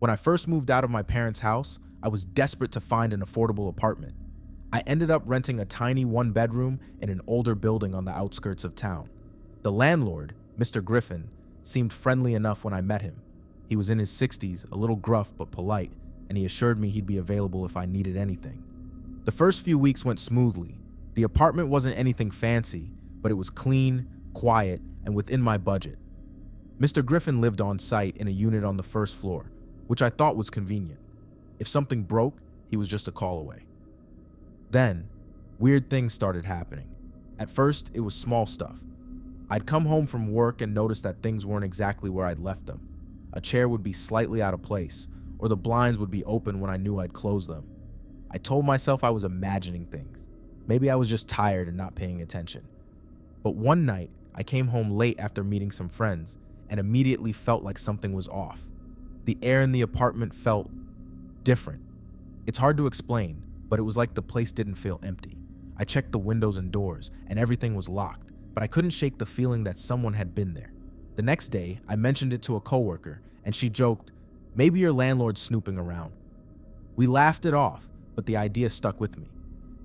When I first moved out of my parents' house, I was desperate to find an affordable apartment. I ended up renting a tiny one-bedroom in an older building on the outskirts of town. The landlord, Mr. Griffin, seemed friendly enough when I met him. He was in his 60s, a little gruff but polite, and he assured me he'd be available if I needed anything. The first few weeks went smoothly. The apartment wasn't anything fancy, but it was clean, quiet, and within my budget. Mr. Griffin lived on site in a unit on the first floor, which I thought was convenient. If something broke, he was just a call away. Then, weird things started happening. At first, it was small stuff. I'd come home from work and notice that things weren't exactly where I'd left them. A chair would be slightly out of place, or the blinds would be open when I knew I'd closed them. I told myself I was imagining things. Maybe I was just tired and not paying attention. But one night, I came home late after meeting some friends and immediately felt like something was off. The air in the apartment felt different. It's hard to explain, but it was like the place didn't feel empty. I checked the windows and doors, and everything was locked, but I couldn't shake the feeling that someone had been there. The next day, I mentioned it to a coworker, and she joked, "Maybe your landlord's snooping around." We laughed it off, but the idea stuck with me.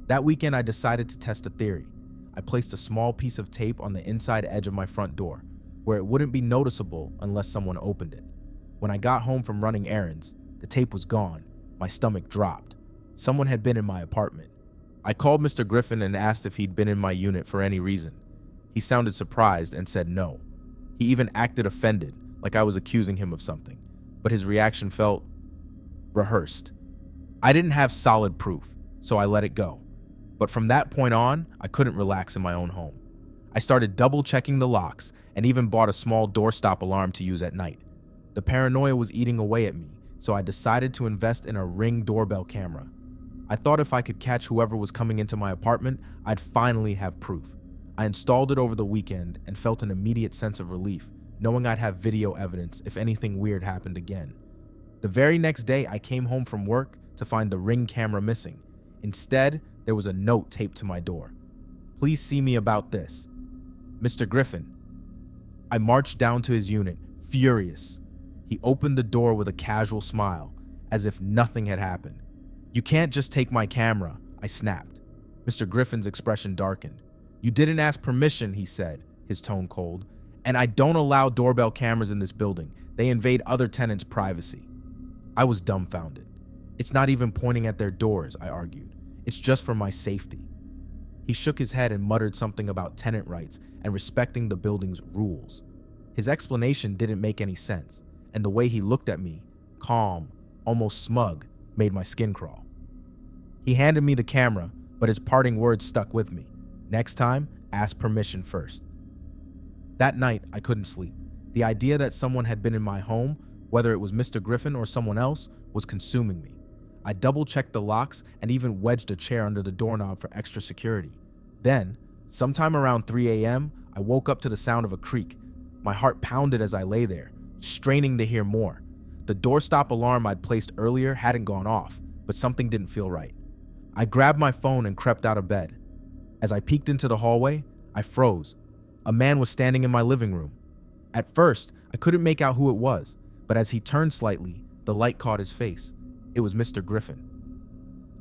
That weekend, I decided to test a theory. I placed a small piece of tape on the inside edge of my front door, where it wouldn't be noticeable unless someone opened it. When I got home from running errands, the tape was gone. My stomach dropped. Someone had been in my apartment. I called Mr. Griffin and asked if he'd been in my unit for any reason. He sounded surprised and said no. He even acted offended, like I was accusing him of something, but his reaction felt rehearsed. I didn't have solid proof, so I let it go. But from that point on, I couldn't relax in my own home. I started double-checking the locks and even bought a small doorstop alarm to use at night. The paranoia was eating away at me, so I decided to invest in a Ring doorbell camera. I thought if I could catch whoever was coming into my apartment, I'd finally have proof. I installed it over the weekend and felt an immediate sense of relief, knowing I'd have video evidence if anything weird happened again. The very next day, I came home from work to find the Ring camera missing. Instead, there was a note taped to my door. "Please see me about this. Mr. Griffin." I marched down to his unit, furious. He opened the door with a casual smile, as if nothing had happened. "You can't just take my camera," I snapped. Mr. Griffin's expression darkened. "You didn't ask permission," he said, his tone cold. "And I don't allow doorbell cameras in this building. They invade other tenants' privacy." I was dumbfounded. "It's not even pointing at their doors," I argued. "It's just for my safety." He shook his head and muttered something about tenant rights and respecting the building's rules. His explanation didn't make any sense, and the way he looked at me, calm, almost smug, made my skin crawl. He handed me the camera, but his parting words stuck with me. "Next time, ask permission first." That night, I couldn't sleep. The idea that someone had been in my home, whether it was Mr. Griffin or someone else, was consuming me. I double-checked the locks and even wedged a chair under the doorknob for extra security. Then, sometime around 3 a.m., I woke up to the sound of a creak. My heart pounded as I lay there, straining to hear more. The doorstop alarm I'd placed earlier hadn't gone off, but something didn't feel right. I grabbed my phone and crept out of bed. As I peeked into the hallway, I froze. A man was standing in my living room. At first, I couldn't make out who it was, but as he turned slightly, the light caught his face. It was Mr. Griffin.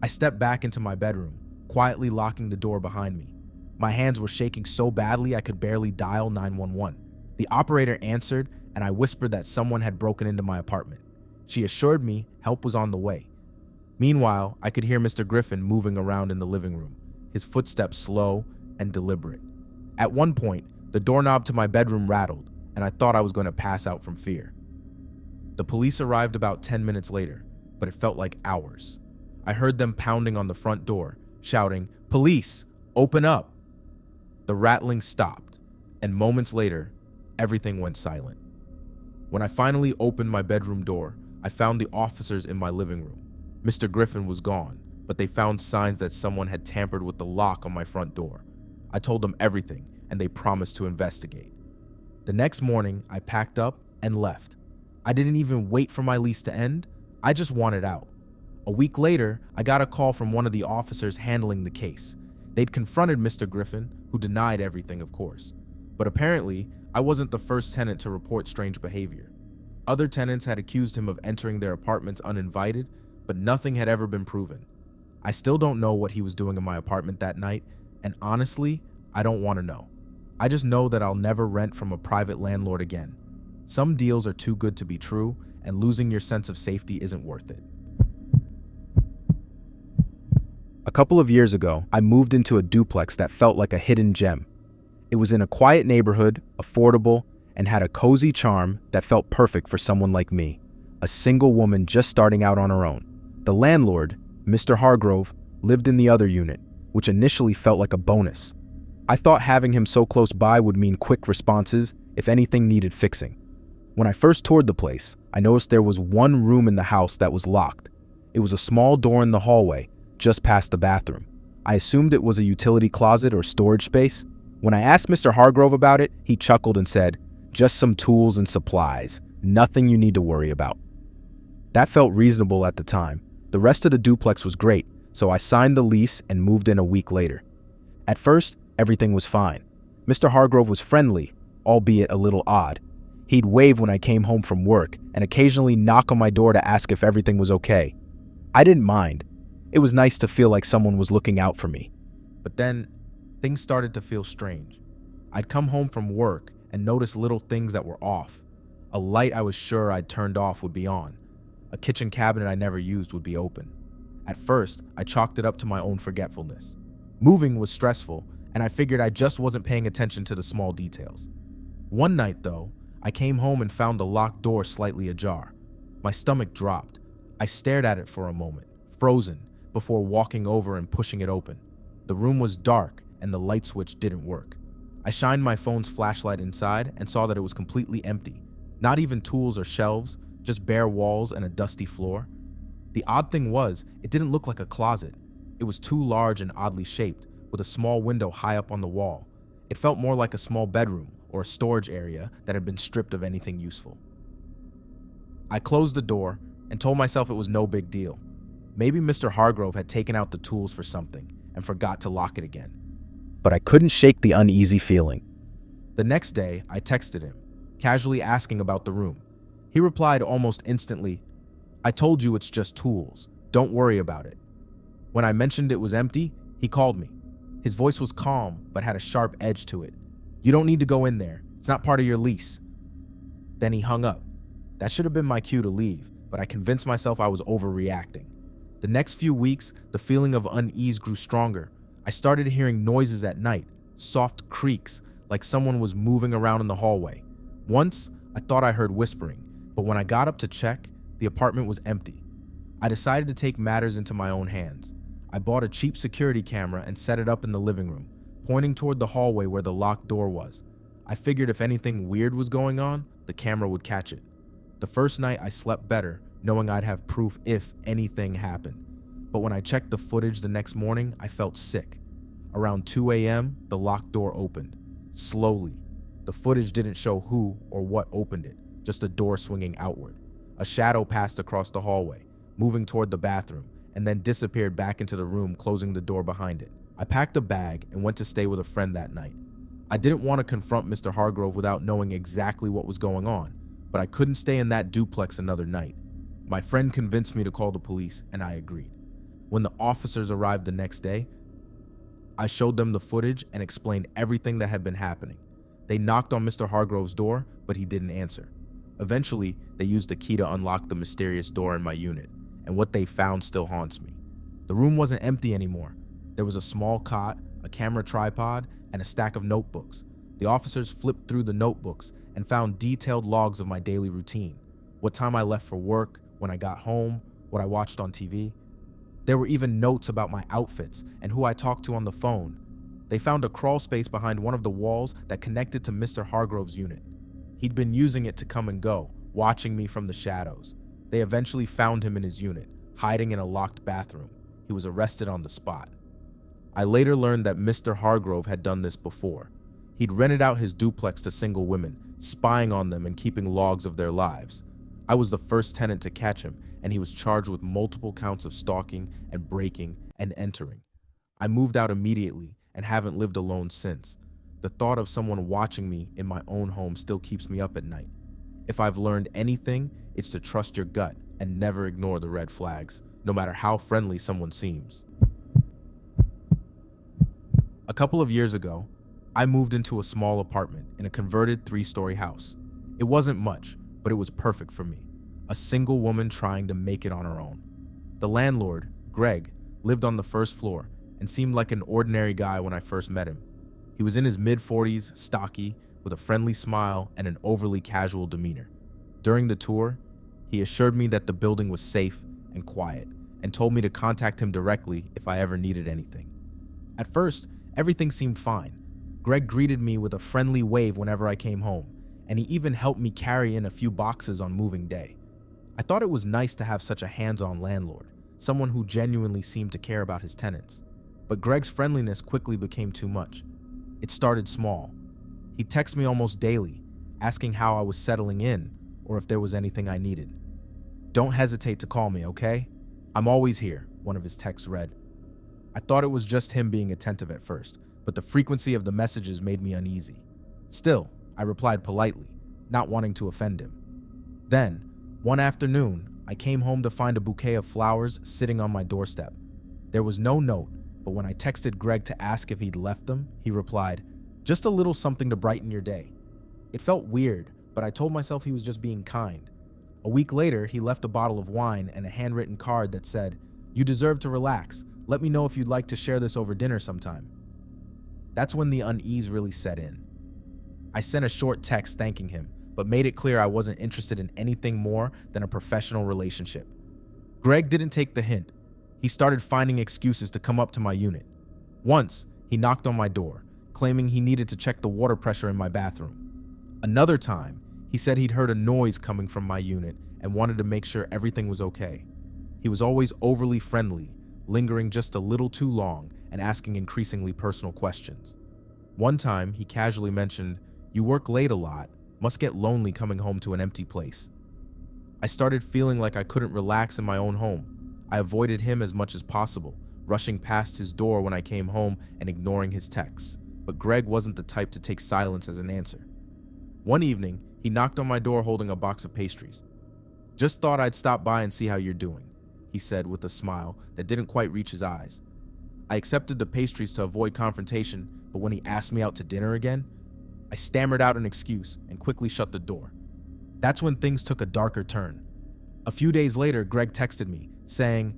I stepped back into my bedroom, quietly locking the door behind me. My hands were shaking so badly I could barely dial 911. The operator answered, and I whispered that someone had broken into my apartment. She assured me help was on the way. Meanwhile, I could hear Mr. Griffin moving around in the living room, his footsteps slow and deliberate. At one point, the doorknob to my bedroom rattled, and I thought I was going to pass out from fear. The police arrived about 10 minutes later, but it felt like hours. I heard them pounding on the front door, shouting, "Police, open up!" The rattling stopped, and moments later, everything went silent. When I finally opened my bedroom door, I found the officers in my living room. Mr. Griffin was gone, but they found signs that someone had tampered with the lock on my front door. I told them everything, and they promised to investigate. The next morning, I packed up and left. I didn't even wait for my lease to end. I just wanted out. A week later, I got a call from one of the officers handling the case. They'd confronted Mr. Griffin, who denied everything, of course. But apparently, I wasn't the first tenant to report strange behavior. Other tenants had accused him of entering their apartments uninvited, but nothing had ever been proven. I still don't know what he was doing in my apartment that night, and honestly, I don't want to know. I just know that I'll never rent from a private landlord again. Some deals are too good to be true, and losing your sense of safety isn't worth it. A couple of years ago, I moved into a duplex that felt like a hidden gem. It was in a quiet neighborhood, affordable, and had a cozy charm that felt perfect for someone like me, a single woman just starting out on her own. The landlord, Mr. Hargrove, lived in the other unit, which initially felt like a bonus. I thought having him so close by would mean quick responses if anything needed fixing. When I first toured the place, I noticed there was one room in the house that was locked. It was a small door in the hallway, just past the bathroom. I assumed it was a utility closet or storage space. When I asked Mr. Hargrove about it, he chuckled and said, "Just some tools and supplies, nothing you need to worry about." That felt reasonable at the time. The rest of the duplex was great, so I signed the lease and moved in a week later. At first, everything was fine. Mr. Hargrove was friendly, albeit a little odd. He'd wave when I came home from work and occasionally knock on my door to ask if everything was okay. I didn't mind. It was nice to feel like someone was looking out for me. But then, things started to feel strange. I'd come home from work and notice little things that were off. A light I was sure I'd turned off would be on. A kitchen cabinet I never used would be open. At first, I chalked it up to my own forgetfulness. Moving was stressful, and I figured I just wasn't paying attention to the small details. One night, though, I came home and found the locked door slightly ajar. My stomach dropped. I stared at it for a moment, frozen, before walking over and pushing it open. The room was dark, and the light switch didn't work. I shined my phone's flashlight inside and saw that it was completely empty. Not even tools or shelves, just bare walls and a dusty floor. The odd thing was, it didn't look like a closet. It was too large and oddly shaped, with a small window high up on the wall. It felt more like a small bedroom or a storage area that had been stripped of anything useful. I closed the door and told myself it was no big deal. Maybe Mr. Hargrove had taken out the tools for something and forgot to lock it again. But I couldn't shake the uneasy feeling. The next day, I texted him, casually asking about the room. He replied almost instantly, "I told you it's just tools. Don't worry about it." When I mentioned it was empty, he called me. His voice was calm, but had a sharp edge to it. "You don't need to go in there. It's not part of your lease." Then he hung up. That should have been my cue to leave, but I convinced myself I was overreacting. The next few weeks, the feeling of unease grew stronger. I started hearing noises at night, soft creaks, like someone was moving around in the hallway. Once, I thought I heard whispering, but when I got up to check, the apartment was empty. I decided to take matters into my own hands. I bought a cheap security camera and set it up in the living room, pointing toward the hallway where the locked door was. I figured if anything weird was going on, the camera would catch it. The first night I slept better, knowing I'd have proof if anything happened. But when I checked the footage the next morning, I felt sick. Around 2 a.m., the locked door opened. Slowly. The footage didn't show who or what opened it, just a door swinging outward. A shadow passed across the hallway, moving toward the bathroom, and then disappeared back into the room, closing the door behind it. I packed a bag and went to stay with a friend that night. I didn't want to confront Mr. Hargrove without knowing exactly what was going on, but I couldn't stay in that duplex another night. My friend convinced me to call the police, and I agreed. When the officers arrived the next day, I showed them the footage and explained everything that had been happening. They knocked on Mr. Hargrove's door, but he didn't answer. Eventually, they used the key to unlock the mysterious door in my unit, and what they found still haunts me. The room wasn't empty anymore. There was a small cot, a camera tripod, and a stack of notebooks. The officers flipped through the notebooks and found detailed logs of my daily routine. What time I left for work, when I got home, what I watched on TV. There were even notes about my outfits and who I talked to on the phone. They found a crawl space behind one of the walls that connected to Mr. Hargrove's unit. He'd been using it to come and go, watching me from the shadows. They eventually found him in his unit, hiding in a locked bathroom. He was arrested on the spot. I later learned that Mr. Hargrove had done this before. He'd rented out his duplex to single women, spying on them and keeping logs of their lives. I was the first tenant to catch him, and he was charged with multiple counts of stalking and breaking and entering. I moved out immediately and haven't lived alone since. The thought of someone watching me in my own home still keeps me up at night. If I've learned anything, it's to trust your gut and never ignore the red flags, no matter how friendly someone seems. A couple of years ago, I moved into a small apartment in a converted 3-story house. It wasn't much, but it was perfect for me. A single woman trying to make it on her own. The landlord, Greg, lived on the first floor and seemed like an ordinary guy when I first met him. He was in his mid-40s, stocky, with a friendly smile and an overly casual demeanor. During the tour, he assured me that the building was safe and quiet and told me to contact him directly if I ever needed anything. At first, everything seemed fine. Greg greeted me with a friendly wave whenever I came home, and he even helped me carry in a few boxes on moving day. I thought it was nice to have such a hands-on landlord, someone who genuinely seemed to care about his tenants. But Greg's friendliness quickly became too much. It started small. He'd text me almost daily, asking how I was settling in or if there was anything I needed. "Don't hesitate to call me, okay? I'm always here," one of his texts read. I thought it was just him being attentive at first, but the frequency of the messages made me uneasy. Still, I replied politely, not wanting to offend him. Then, one afternoon, I came home to find a bouquet of flowers sitting on my doorstep. There was no note, but when I texted Greg to ask if he'd left them, he replied, "Just a little something to brighten your day." It felt weird, but I told myself he was just being kind. A week later, he left a bottle of wine and a handwritten card that said, "You deserve to relax. Let me know if you'd like to share this over dinner sometime." That's when the unease really set in. I sent a short text thanking him, but made it clear I wasn't interested in anything more than a professional relationship. Greg didn't take the hint. He started finding excuses to come up to my unit. Once, he knocked on my door, claiming he needed to check the water pressure in my bathroom. Another time, he said he'd heard a noise coming from my unit and wanted to make sure everything was okay. He was always overly friendly, lingering just a little too long and asking increasingly personal questions. One time, he casually mentioned, "You work late a lot, must get lonely coming home to an empty place." I started feeling like I couldn't relax in my own home. I avoided him as much as possible, rushing past his door when I came home and ignoring his texts. But Greg wasn't the type to take silence as an answer. One evening, he knocked on my door holding a box of pastries. "Just thought I'd stop by and see how you're doing," he said with a smile that didn't quite reach his eyes. I accepted the pastries to avoid confrontation, but when he asked me out to dinner again, I stammered out an excuse and quickly shut the door. That's when things took a darker turn. A few days later, Greg texted me, saying,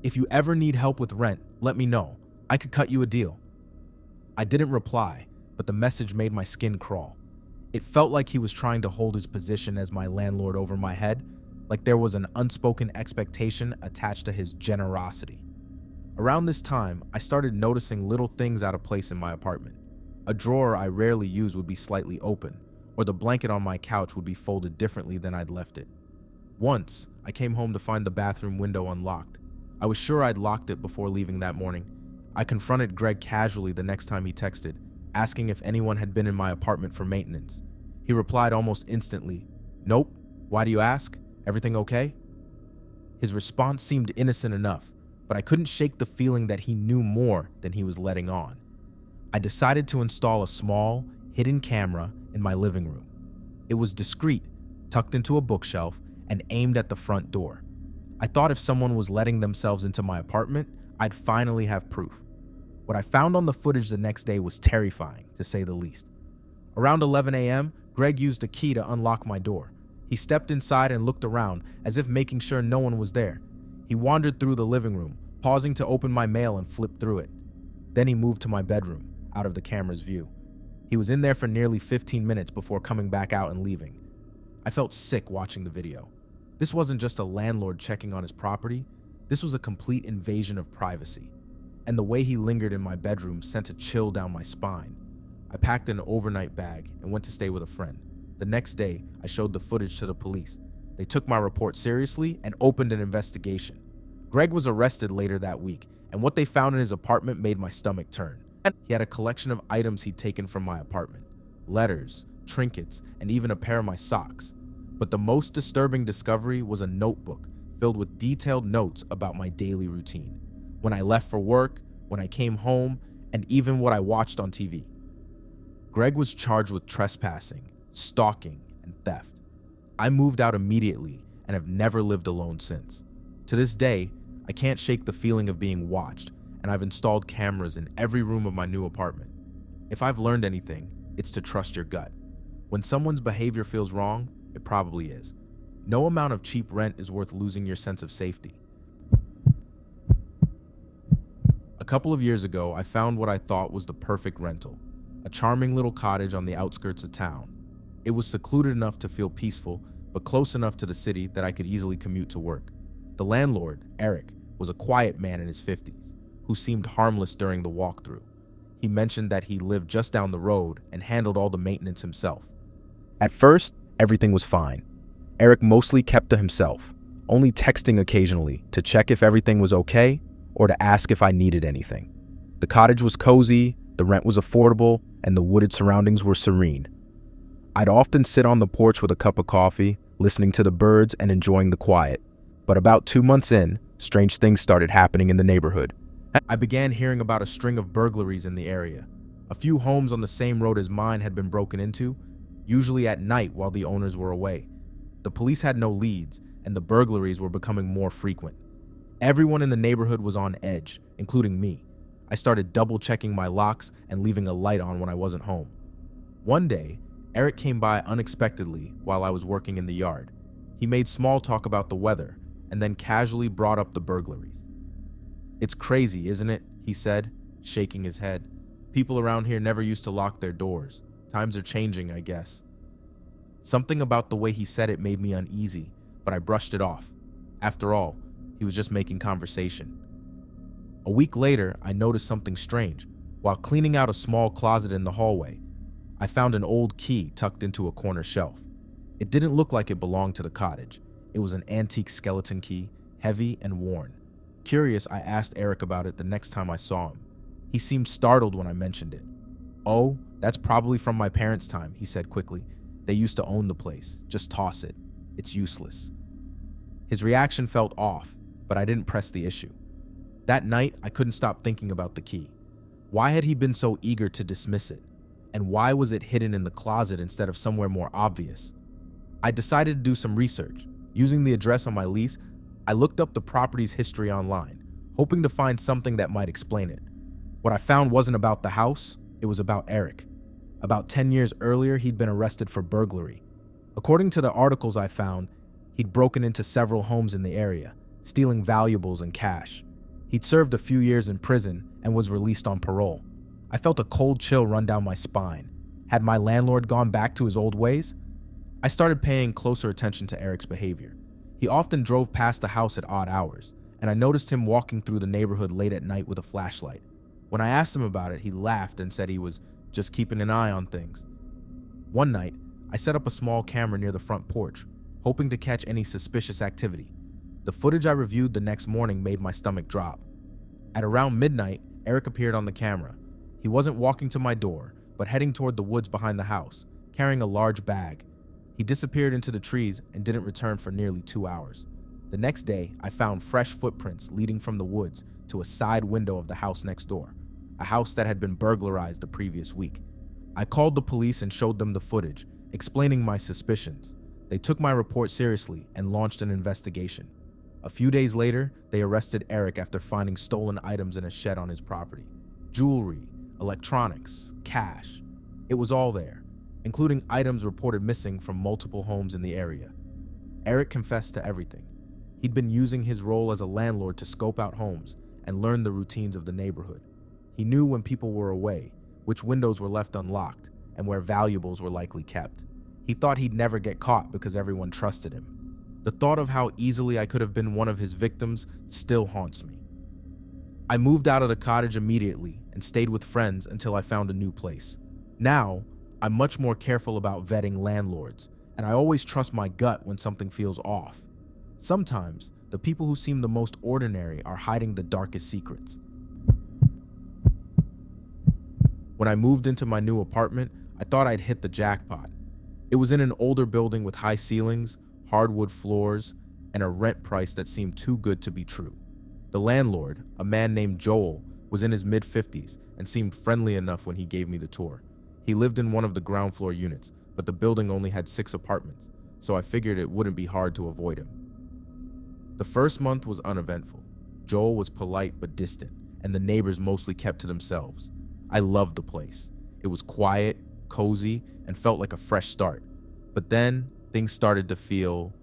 "If you ever need help with rent, let me know. I could cut you a deal." I didn't reply, but the message made my skin crawl. It felt like he was trying to hold his position as my landlord over my head, like there was an unspoken expectation attached to his generosity. Around this time, I started noticing little things out of place in my apartment. A drawer I rarely use would be slightly open, or the blanket on my couch would be folded differently than I'd left it. Once, I came home to find the bathroom window unlocked. I was sure I'd locked it before leaving that morning. I confronted Greg casually the next time he texted, asking if anyone had been in my apartment for maintenance. He replied almost instantly, "Nope. Why do you ask? Everything okay?" His response seemed innocent enough, but I couldn't shake the feeling that he knew more than he was letting on. I decided to install a small, hidden camera in my living room. It was discreet, tucked into a bookshelf, and aimed at the front door. I thought if someone was letting themselves into my apartment, I'd finally have proof. What I found on the footage the next day was terrifying, to say the least. Around 11 a.m., Greg used a key to unlock my door. He stepped inside and looked around, as if making sure no one was there. He wandered through the living room, pausing to open my mail and flip through it. Then he moved to my bedroom, out of the camera's view. He was in there for nearly 15 minutes before coming back out and leaving. I felt sick watching the video. This wasn't just a landlord checking on his property. This was a complete invasion of privacy. And the way he lingered in my bedroom sent a chill down my spine. I packed an overnight bag and went to stay with a friend. The next day, I showed the footage to the police. They took my report seriously and opened an investigation. Greg was arrested later that week, and what they found in his apartment made my stomach turn. He had a collection of items he'd taken from my apartment: letters, trinkets, and even a pair of my socks. But the most disturbing discovery was a notebook filled with detailed notes about my daily routine. When I left for work, when I came home, and even what I watched on TV. Greg was charged with trespassing, stalking, and theft. I moved out immediately and have never lived alone since. To this day, I can't shake the feeling of being watched, and I've installed cameras in every room of my new apartment. If I've learned anything, it's to trust your gut. When someone's behavior feels wrong, it probably is. No amount of cheap rent is worth losing your sense of safety. A couple of years ago, I found what I thought was the perfect rental, a charming little cottage on the outskirts of town. It was secluded enough to feel peaceful, but close enough to the city that I could easily commute to work. The landlord, Eric, was a quiet man in his 50s, who seemed harmless during the walkthrough. He mentioned that he lived just down the road and handled all the maintenance himself. At first, everything was fine. Eric mostly kept to himself, only texting occasionally to check if everything was okay or to ask if I needed anything. The cottage was cozy, the rent was affordable, and the wooded surroundings were serene. I'd often sit on the porch with a cup of coffee, listening to the birds and enjoying the quiet. But about 2 months in, strange things started happening in the neighborhood. I began hearing about a string of burglaries in the area. A few homes on the same road as mine had been broken into, usually at night while the owners were away. The police had no leads, and the burglaries were becoming more frequent. Everyone in the neighborhood was on edge, including me. I started double-checking my locks and leaving a light on when I wasn't home. One day, Eric came by unexpectedly while I was working in the yard. He made small talk about the weather, and then casually brought up the burglaries. "It's crazy, isn't it?" he said, shaking his head. "People around here never used to lock their doors. Times are changing, I guess." Something about the way he said it made me uneasy, but I brushed it off. After all, he was just making conversation. A week later, I noticed something strange. While cleaning out a small closet in the hallway, I found an old key tucked into a corner shelf. It didn't look like it belonged to the cottage. It was an antique skeleton key, heavy and worn. Curious, I asked Eric about it the next time I saw him. He seemed startled when I mentioned it. "Oh, that's probably from my parents' time," he said quickly. "They used to own the place. Just toss it. It's useless." His reaction felt off, but I didn't press the issue. That night, I couldn't stop thinking about the key. Why had he been so eager to dismiss it? And why was it hidden in the closet instead of somewhere more obvious? I decided to do some research. Using the address on my lease, I looked up the property's history online, hoping to find something that might explain it. What I found wasn't about the house, it was about Eric. About 10 years earlier, he'd been arrested for burglary. According to the articles I found, he'd broken into several homes in the area, stealing valuables and cash. He'd served a few years in prison and was released on parole. I felt a cold chill run down my spine. Had my landlord gone back to his old ways? I started paying closer attention to Eric's behavior. He often drove past the house at odd hours, and I noticed him walking through the neighborhood late at night with a flashlight. When I asked him about it, he laughed and said he was just keeping an eye on things. One night, I set up a small camera near the front porch, hoping to catch any suspicious activity. The footage I reviewed the next morning made my stomach drop. At around midnight, Eric appeared on the camera. He wasn't walking to my door, but heading toward the woods behind the house, carrying a large bag. He disappeared into the trees and didn't return for nearly 2 hours. The next day, I found fresh footprints leading from the woods to a side window of the house next door, a house that had been burglarized the previous week. I called the police and showed them the footage, explaining my suspicions. They took my report seriously and launched an investigation. A few days later, they arrested Eric after finding stolen items in a shed on his property. Jewelry, electronics, cash. It was all there, including items reported missing from multiple homes in the area. Eric confessed to everything. He'd been using his role as a landlord to scope out homes and learn the routines of the neighborhood. He knew when people were away, which windows were left unlocked, and where valuables were likely kept. He thought he'd never get caught because everyone trusted him. The thought of how easily I could have been one of his victims still haunts me. I moved out of the cottage immediately and stayed with friends until I found a new place. Now, I'm much more careful about vetting landlords, and I always trust my gut when something feels off. Sometimes, the people who seem the most ordinary are hiding the darkest secrets. When I moved into my new apartment, I thought I'd hit the jackpot. It was in an older building with high ceilings, hardwood floors, and a rent price that seemed too good to be true. The landlord, a man named Joel, was in his mid-50s and seemed friendly enough when he gave me the tour. He lived in one of the ground floor units, but the building only had 6 apartments, so I figured it wouldn't be hard to avoid him. The first month was uneventful. Joel was polite but distant, and the neighbors mostly kept to themselves. I loved the place. It was quiet, cozy, and felt like a fresh start. But then, things started to feel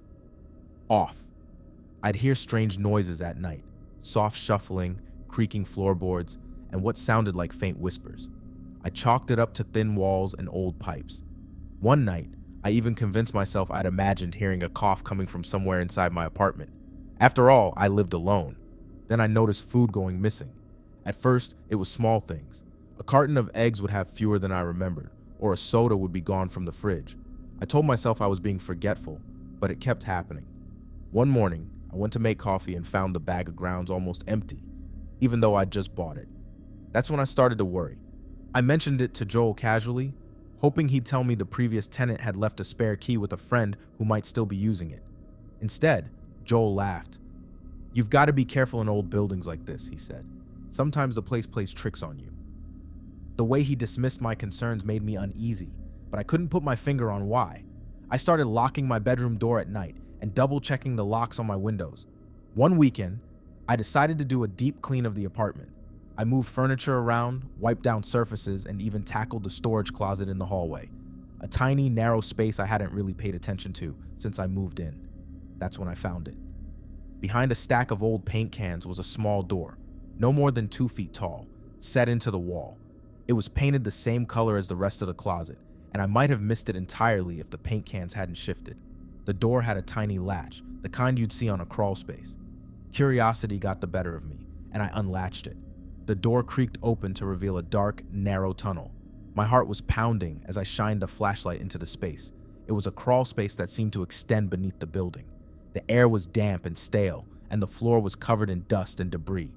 off. I'd hear strange noises at night, soft shuffling, creaking floorboards, and what sounded like faint whispers. I chalked it up to thin walls and old pipes. One night, I even convinced myself I'd imagined hearing a cough coming from somewhere inside my apartment. After all, I lived alone. Then I noticed food going missing. At first, it was small things. A carton of eggs would have fewer than I remembered, or a soda would be gone from the fridge. I told myself I was being forgetful, but it kept happening. One morning, I went to make coffee and found the bag of grounds almost empty, even though I'd just bought it. That's when I started to worry. I mentioned it to Joel casually, hoping he'd tell me the previous tenant had left a spare key with a friend who might still be using it. Instead, Joel laughed. "You've got to be careful in old buildings like this," he said. "Sometimes the place plays tricks on you." The way he dismissed my concerns made me uneasy, but I couldn't put my finger on why. I started locking my bedroom door at night and double-checking the locks on my windows. One weekend, I decided to do a deep clean of the apartment. I moved furniture around, wiped down surfaces, and even tackled the storage closet in the hallway. A tiny, narrow space I hadn't really paid attention to since I moved in. That's when I found it. Behind a stack of old paint cans was a small door, no more than 2 feet tall, set into the wall. It was painted the same color as the rest of the closet, and I might have missed it entirely if the paint cans hadn't shifted. The door had a tiny latch, the kind you'd see on a crawl space. Curiosity got the better of me, and I unlatched it. The door creaked open to reveal a dark, narrow tunnel. My heart was pounding as I shined a flashlight into the space. It was a crawl space that seemed to extend beneath the building. The air was damp and stale, and the floor was covered in dust and debris.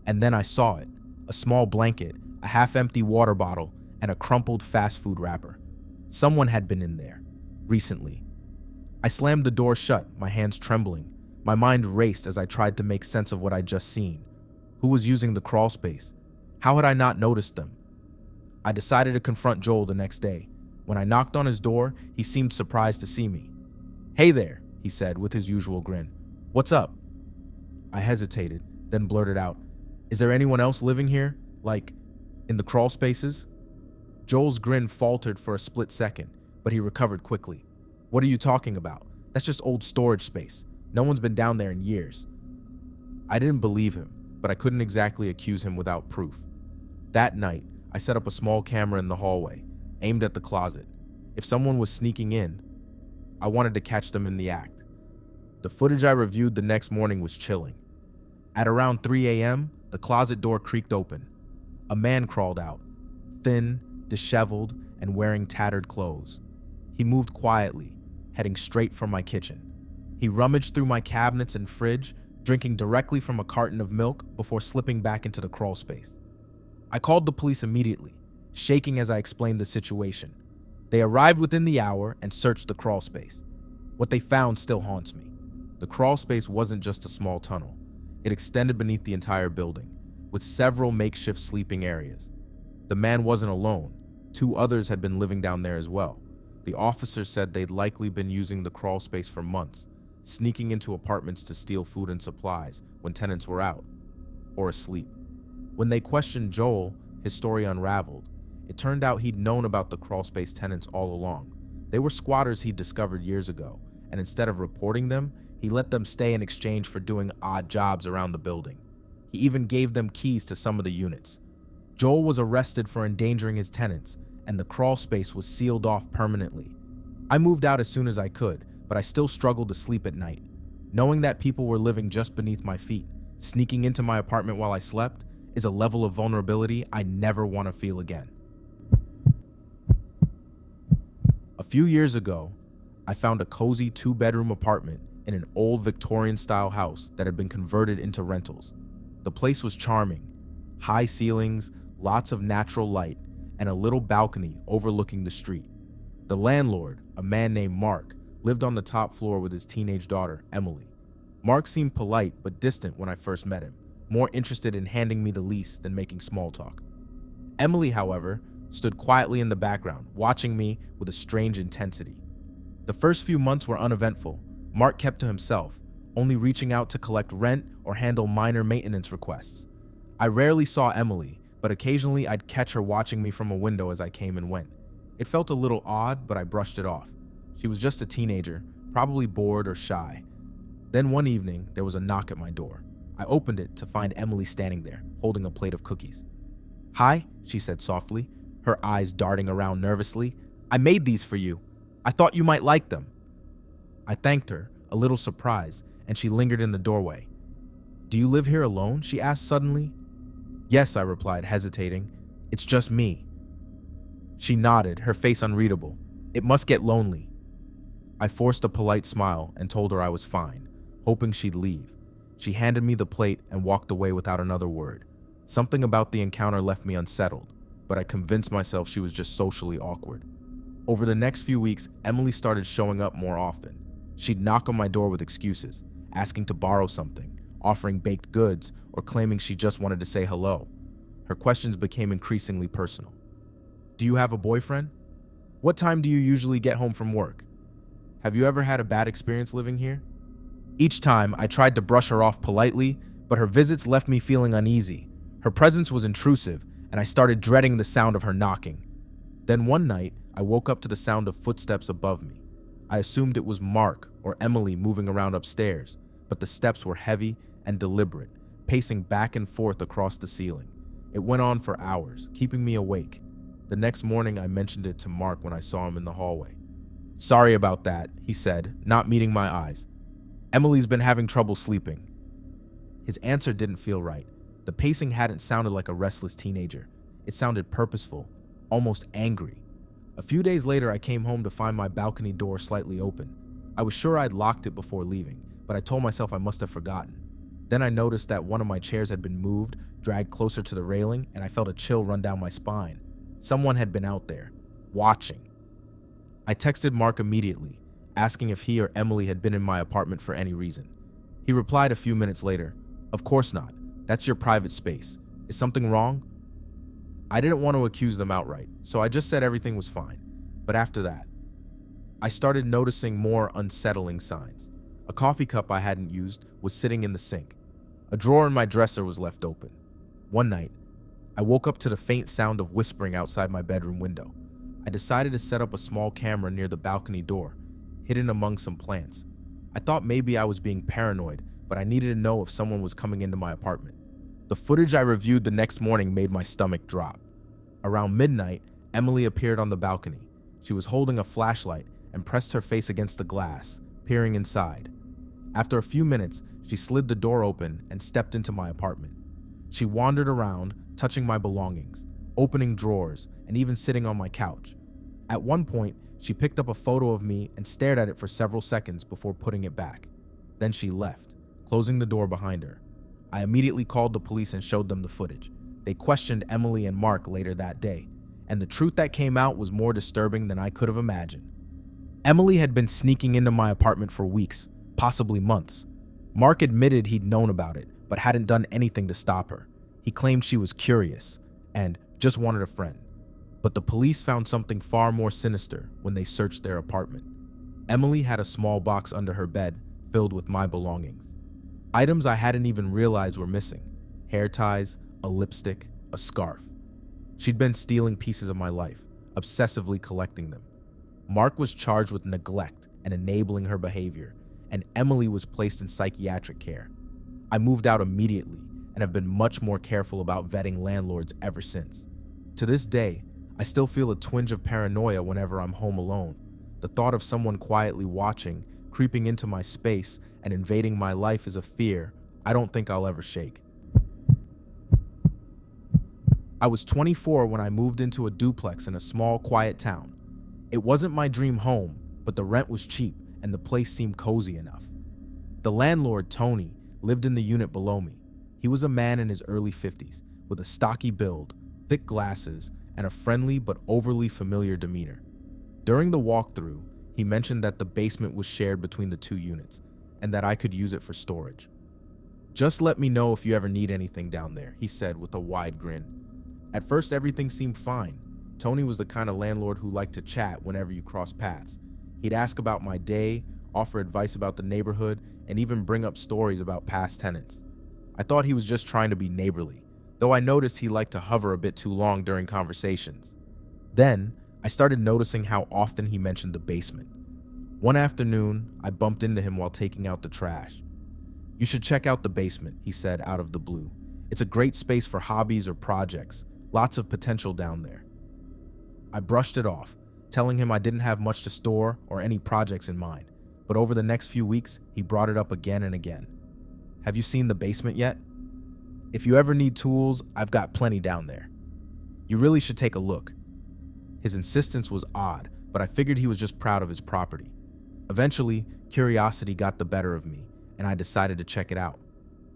And then I saw it, a small blanket, a half-empty water bottle, and a crumpled fast food wrapper. Someone had been in there, recently. I slammed the door shut, my hands trembling. My mind raced as I tried to make sense of what I'd just seen. Who was using the crawl space? How had I not noticed them? I decided to confront Joel the next day. When I knocked on his door, he seemed surprised to see me. "Hey there," he said with his usual grin. "What's up?" I hesitated, then blurted out, "Is there anyone else living here? Like, in the crawl spaces?" Joel's grin faltered for a split second, but he recovered quickly. "What are you talking about? That's just old storage space. No one's been down there in years." I didn't believe him, but I couldn't exactly accuse him without proof. That night, I set up a small camera in the hallway, aimed at the closet. If someone was sneaking in, I wanted to catch them in the act. The footage I reviewed the next morning was chilling. At around 3 a.m., the closet door creaked open. A man crawled out, thin, disheveled, and wearing tattered clothes. He moved quietly, heading straight for my kitchen. He rummaged through my cabinets and fridge, drinking directly from a carton of milk before slipping back into the crawl space. I called the police immediately, shaking as I explained the situation. They arrived within the hour and searched the crawl space. What they found still haunts me. The crawl space wasn't just a small tunnel. It extended beneath the entire building, with several makeshift sleeping areas. The man wasn't alone. 2 others had been living down there as well. The officers said they'd likely been using the crawl space for months, sneaking into apartments to steal food and supplies when tenants were out or asleep. When they questioned Joel, his story unraveled. It turned out he'd known about the crawlspace tenants all along. They were squatters he'd discovered years ago, and instead of reporting them, he let them stay in exchange for doing odd jobs around the building. He even gave them keys to some of the units. Joel was arrested for endangering his tenants, and the crawlspace was sealed off permanently. I moved out as soon as I could, but I still struggled to sleep at night. Knowing that people were living just beneath my feet, sneaking into my apartment while I slept, is a level of vulnerability I never want to feel again. A few years ago, I found a cozy 2-bedroom apartment in an old Victorian-style house that had been converted into rentals. The place was charming. High ceilings, lots of natural light, and a little balcony overlooking the street. The landlord, a man named Mark, lived on the top floor with his teenage daughter, Emily. Mark seemed polite but distant when I first met him, more interested in handing me the lease than making small talk. Emily, however, stood quietly in the background, watching me with a strange intensity. The first few months were uneventful. Mark kept to himself, only reaching out to collect rent or handle minor maintenance requests. I rarely saw Emily, but occasionally I'd catch her watching me from a window as I came and went. It felt a little odd, but I brushed it off. She was just a teenager, probably bored or shy. Then one evening, there was a knock at my door. I opened it to find Emily standing there, holding a plate of cookies. "Hi," she said softly, her eyes darting around nervously. "I made these for you. I thought you might like them." I thanked her, a little surprised, and she lingered in the doorway. "Do you live here alone?" she asked suddenly. "Yes," I replied, hesitating. "It's just me." She nodded, her face unreadable. "It must get lonely." I forced a polite smile and told her I was fine, hoping she'd leave. She handed me the plate and walked away without another word. Something about the encounter left me unsettled, but I convinced myself she was just socially awkward. Over the next few weeks, Emily started showing up more often. She'd knock on my door with excuses, asking to borrow something, offering baked goods, or claiming she just wanted to say hello. Her questions became increasingly personal. "Do you have a boyfriend? What time do you usually get home from work? Have you ever had a bad experience living here?" Each time, I tried to brush her off politely, but her visits left me feeling uneasy. Her presence was intrusive, and I started dreading the sound of her knocking. Then one night, I woke up to the sound of footsteps above me. I assumed it was Mark or Emily moving around upstairs, but the steps were heavy and deliberate, pacing back and forth across the ceiling. It went on for hours, keeping me awake. The next morning, I mentioned it to Mark when I saw him in the hallway. "Sorry about that," he said, not meeting my eyes. "Emily's been having trouble sleeping." His answer didn't feel right. The pacing hadn't sounded like a restless teenager. It sounded purposeful, almost angry. A few days later, I came home to find my balcony door slightly open. I was sure I'd locked it before leaving, but I told myself I must have forgotten. Then I noticed that one of my chairs had been moved, dragged closer to the railing, and I felt a chill run down my spine. Someone had been out there, watching. I texted Mark immediately, asking if he or Emily had been in my apartment for any reason. He replied a few minutes later, "Of course not. That's your private space. Is something wrong?" I didn't want to accuse them outright, so I just said everything was fine. But after that, I started noticing more unsettling signs. A coffee cup I hadn't used was sitting in the sink. A drawer in my dresser was left open. One night, I woke up to the faint sound of whispering outside my bedroom window. I decided to set up a small camera near the balcony door, hidden among some plants. I thought maybe I was being paranoid, but I needed to know if someone was coming into my apartment. The footage I reviewed the next morning made my stomach drop. Around midnight, Emily appeared on the balcony. She was holding a flashlight and pressed her face against the glass, peering inside. After a few minutes, she slid the door open and stepped into my apartment. She wandered around, touching my belongings, opening drawers, and even sitting on my couch. At one point, she picked up a photo of me and stared at it for several seconds before putting it back. Then she left, closing the door behind her. I immediately called the police and showed them the footage. They questioned Emily and Mark later that day, and the truth that came out was more disturbing than I could have imagined. Emily had been sneaking into my apartment for weeks, possibly months. Mark admitted he'd known about it, but hadn't done anything to stop her. He claimed she was curious and just wanted a friend. But the police found something far more sinister when they searched their apartment. Emily had a small box under her bed filled with my belongings. Items I hadn't even realized were missing. Hair ties, a lipstick, a scarf. She'd been stealing pieces of my life, obsessively collecting them. Mark was charged with neglect and enabling her behavior, and Emily was placed in psychiatric care. I moved out immediately and have been much more careful about vetting landlords ever since. To this day, I still feel a twinge of paranoia whenever I'm home alone. The thought of someone quietly watching, creeping into my space, and invading my life is a fear I don't think I'll ever shake. I was 24 when I moved into a duplex in a small, quiet town. It wasn't my dream home, but the rent was cheap and the place seemed cozy enough. The landlord, Tony, lived in the unit below me. He was a man in his early 50s, with a stocky build, thick glasses, and a friendly but overly familiar demeanor. During the walkthrough, he mentioned that the basement was shared between the two units, and that I could use it for storage. "Just let me know if you ever need anything down there," he said with a wide grin. At first, everything seemed fine. Tony was the kind of landlord who liked to chat whenever you crossed paths. He'd ask about my day, offer advice about the neighborhood, and even bring up stories about past tenants. I thought he was just trying to be neighborly, though I noticed he liked to hover a bit too long during conversations. Then, I started noticing how often he mentioned the basement. One afternoon, I bumped into him while taking out the trash. "You should check out the basement," he said out of the blue. "It's a great space for hobbies or projects. Lots of potential down there." I brushed it off, telling him I didn't have much to store or any projects in mind, but over the next few weeks, he brought it up again and again. "Have you seen the basement yet? If you ever need tools, I've got plenty down there. You really should take a look." His insistence was odd, but I figured he was just proud of his property. Eventually, curiosity got the better of me, and I decided to check it out.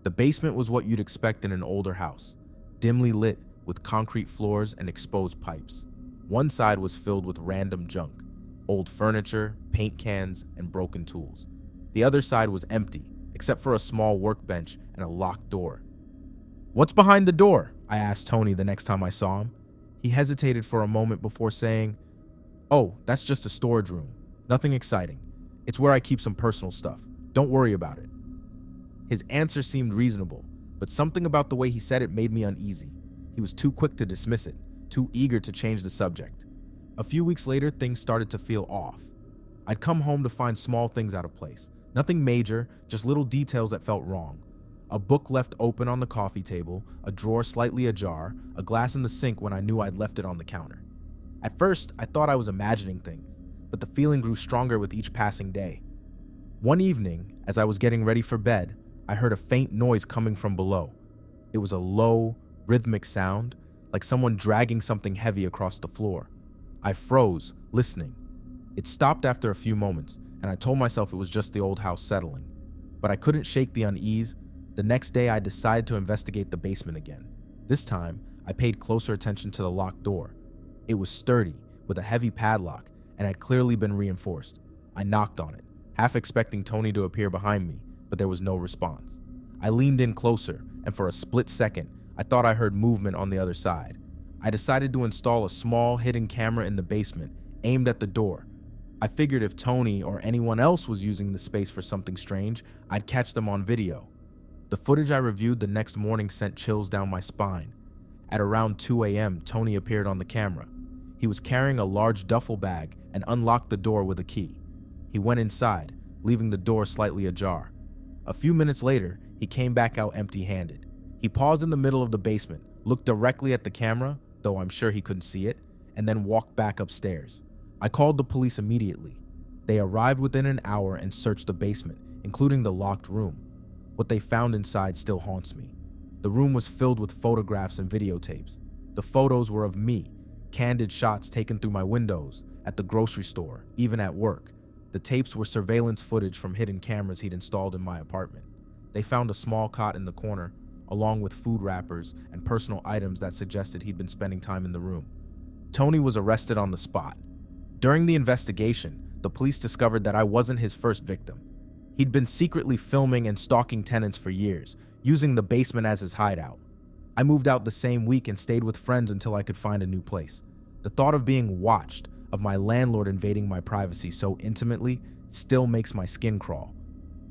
The basement was what you'd expect in an older house, dimly lit with concrete floors and exposed pipes. One side was filled with random junk, old furniture, paint cans, and broken tools. The other side was empty, except for a small workbench and a locked door. "What's behind the door?" I asked Tony the next time I saw him. He hesitated for a moment before saying, "Oh, that's just a storage room. Nothing exciting. It's where I keep some personal stuff. Don't worry about it." His answer seemed reasonable, but something about the way he said it made me uneasy. He was too quick to dismiss it, too eager to change the subject. A few weeks later, things started to feel off. I'd come home to find small things out of place. Nothing major, just little details that felt wrong. A book left open on the coffee table, a drawer slightly ajar, a glass in the sink when I knew I'd left it on the counter. At first, I thought I was imagining things, but the feeling grew stronger with each passing day. One evening, as I was getting ready for bed, I heard a faint noise coming from below. It was a low, rhythmic sound, like someone dragging something heavy across the floor. I froze, listening. It stopped after a few moments, and I told myself it was just the old house settling. But I couldn't shake the unease. The next day, I decided to investigate the basement again. This time, I paid closer attention to the locked door. It was sturdy, with a heavy padlock, and had clearly been reinforced. I knocked on it, half expecting Tony to appear behind me, but there was no response. I leaned in closer, and for a split second, I thought I heard movement on the other side. I decided to install a small, hidden camera in the basement, aimed at the door. I figured if Tony or anyone else was using the space for something strange, I'd catch them on video. The footage I reviewed the next morning sent chills down my spine. At around 2 a.m., Tony appeared on the camera. He was carrying a large duffel bag and unlocked the door with a key. He went inside, leaving the door slightly ajar. A few minutes later, he came back out empty-handed. He paused in the middle of the basement, looked directly at the camera, though I'm sure he couldn't see it, and then walked back upstairs. I called the police immediately. They arrived within an hour and searched the basement, including the locked room. What they found inside still haunts me. The room was filled with photographs and videotapes. The photos were of me, candid shots taken through my windows, at the grocery store, even at work. The tapes were surveillance footage from hidden cameras he'd installed in my apartment. They found a small cot in the corner, along with food wrappers and personal items that suggested he'd been spending time in the room. Tony was arrested on the spot. During the investigation, the police discovered that I wasn't his first victim. He'd been secretly filming and stalking tenants for years, using the basement as his hideout. I moved out the same week and stayed with friends until I could find a new place. The thought of being watched, of my landlord invading my privacy so intimately, still makes my skin crawl.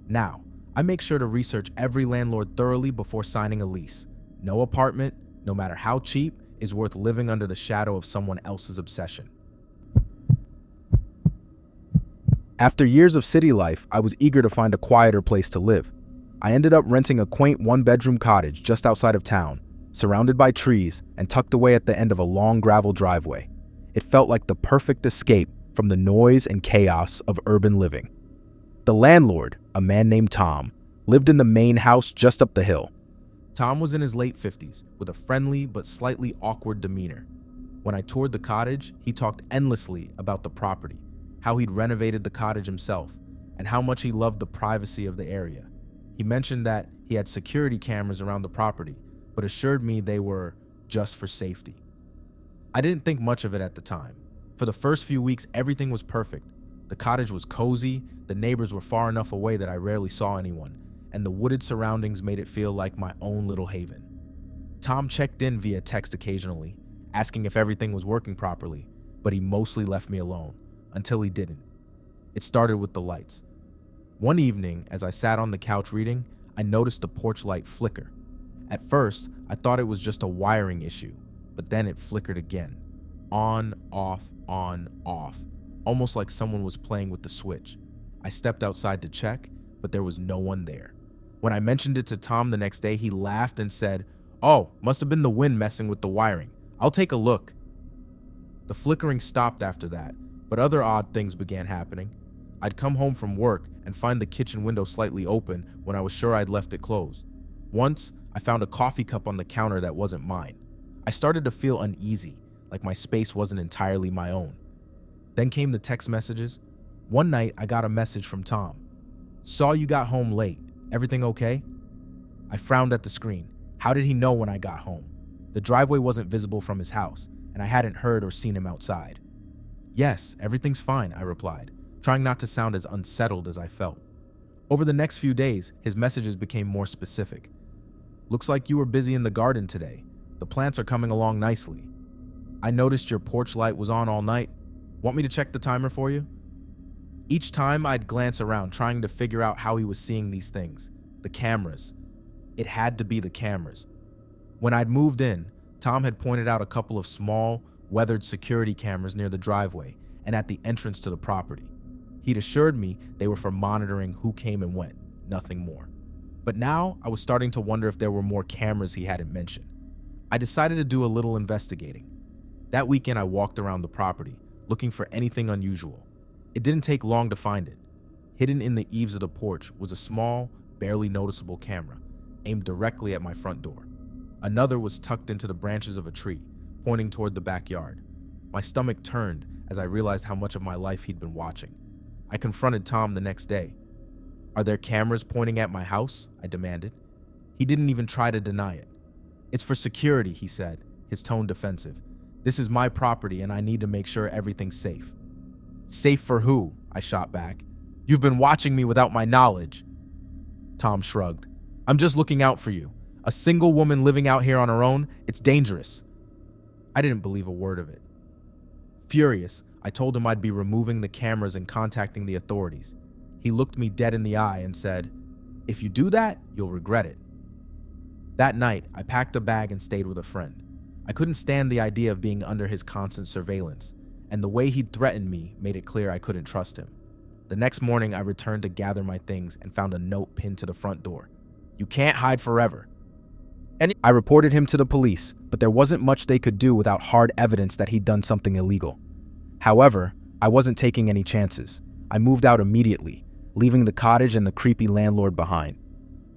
Now, I make sure to research every landlord thoroughly before signing a lease. No apartment, no matter how cheap, is worth living under the shadow of someone else's obsession. After years of city life, I was eager to find a quieter place to live. I ended up renting a quaint one-bedroom cottage just outside of town, surrounded by trees and tucked away at the end of a long gravel driveway. It felt like the perfect escape from the noise and chaos of urban living. The landlord, a man named Tom, lived in the main house just up the hill. Tom was in his late 50s, with a friendly but slightly awkward demeanor. When I toured the cottage, he talked endlessly about the property, how he'd renovated the cottage himself, and how much he loved the privacy of the area. He mentioned that he had security cameras around the property, but assured me they were just for safety. I didn't think much of it at the time. For the first few weeks, everything was perfect. The cottage was cozy, the neighbors were far enough away that I rarely saw anyone, and the wooded surroundings made it feel like my own little haven. Tom checked in via text occasionally, asking if everything was working properly, but he mostly left me alone, until he didn't. It started with the lights. One evening, as I sat on the couch reading, I noticed the porch light flicker. At first, I thought it was just a wiring issue, but then it flickered again. On, off, almost like someone was playing with the switch. I stepped outside to check, but there was no one there. When I mentioned it to Tom the next day, he laughed and said, "Oh, must have been the wind messing with the wiring. I'll take a look." The flickering stopped after that, but other odd things began happening. I'd come home from work and find the kitchen window slightly open when I was sure I'd left it closed. Once, I found a coffee cup on the counter that wasn't mine. I started to feel uneasy, like my space wasn't entirely my own. Then came the text messages. One night, I got a message from Tom. "Saw you got home late. Everything okay?" I frowned at the screen. How did he know when I got home? The driveway wasn't visible from his house, and I hadn't heard or seen him outside. "Yes, everything's fine," I replied, trying not to sound as unsettled as I felt. Over the next few days, his messages became more specific. "Looks like you were busy in the garden today. The plants are coming along nicely. I noticed your porch light was on all night. Want me to check the timer for you?" Each time I'd glance around, trying to figure out how he was seeing these things. The cameras. It had to be the cameras. When I'd moved in, Tom had pointed out a couple of small, weathered security cameras near the driveway and at the entrance to the property. He'd assured me they were for monitoring who came and went, nothing more. But now I was starting to wonder if there were more cameras he hadn't mentioned. I decided to do a little investigating. That weekend I walked around the property, looking for anything unusual. It didn't take long to find it. Hidden in the eaves of the porch was a small, barely noticeable camera, aimed directly at my front door. Another was tucked into the branches of a tree, pointing toward the backyard. My stomach turned as I realized how much of my life he'd been watching. I confronted Tom the next day. "Are there cameras pointing at my house?" I demanded. He didn't even try to deny it. "It's for security," he said, his tone defensive. "This is my property and I need to make sure everything's safe." "Safe for who?" I shot back. "You've been watching me without my knowledge." Tom shrugged. "I'm just looking out for you. A single woman living out here on her own, it's dangerous." I didn't believe a word of it. Furious, I told him I'd be removing the cameras and contacting the authorities. He looked me dead in the eye and said, "If you do that, you'll regret it." That night, I packed a bag and stayed with a friend. I couldn't stand the idea of being under his constant surveillance, and the way he'd threatened me made it clear I couldn't trust him. The next morning, I returned to gather my things and found a note pinned to the front door. "You can't hide forever." I reported him to the police, but there wasn't much they could do without hard evidence that he'd done something illegal. However, I wasn't taking any chances. I moved out immediately, leaving the cottage and the creepy landlord behind.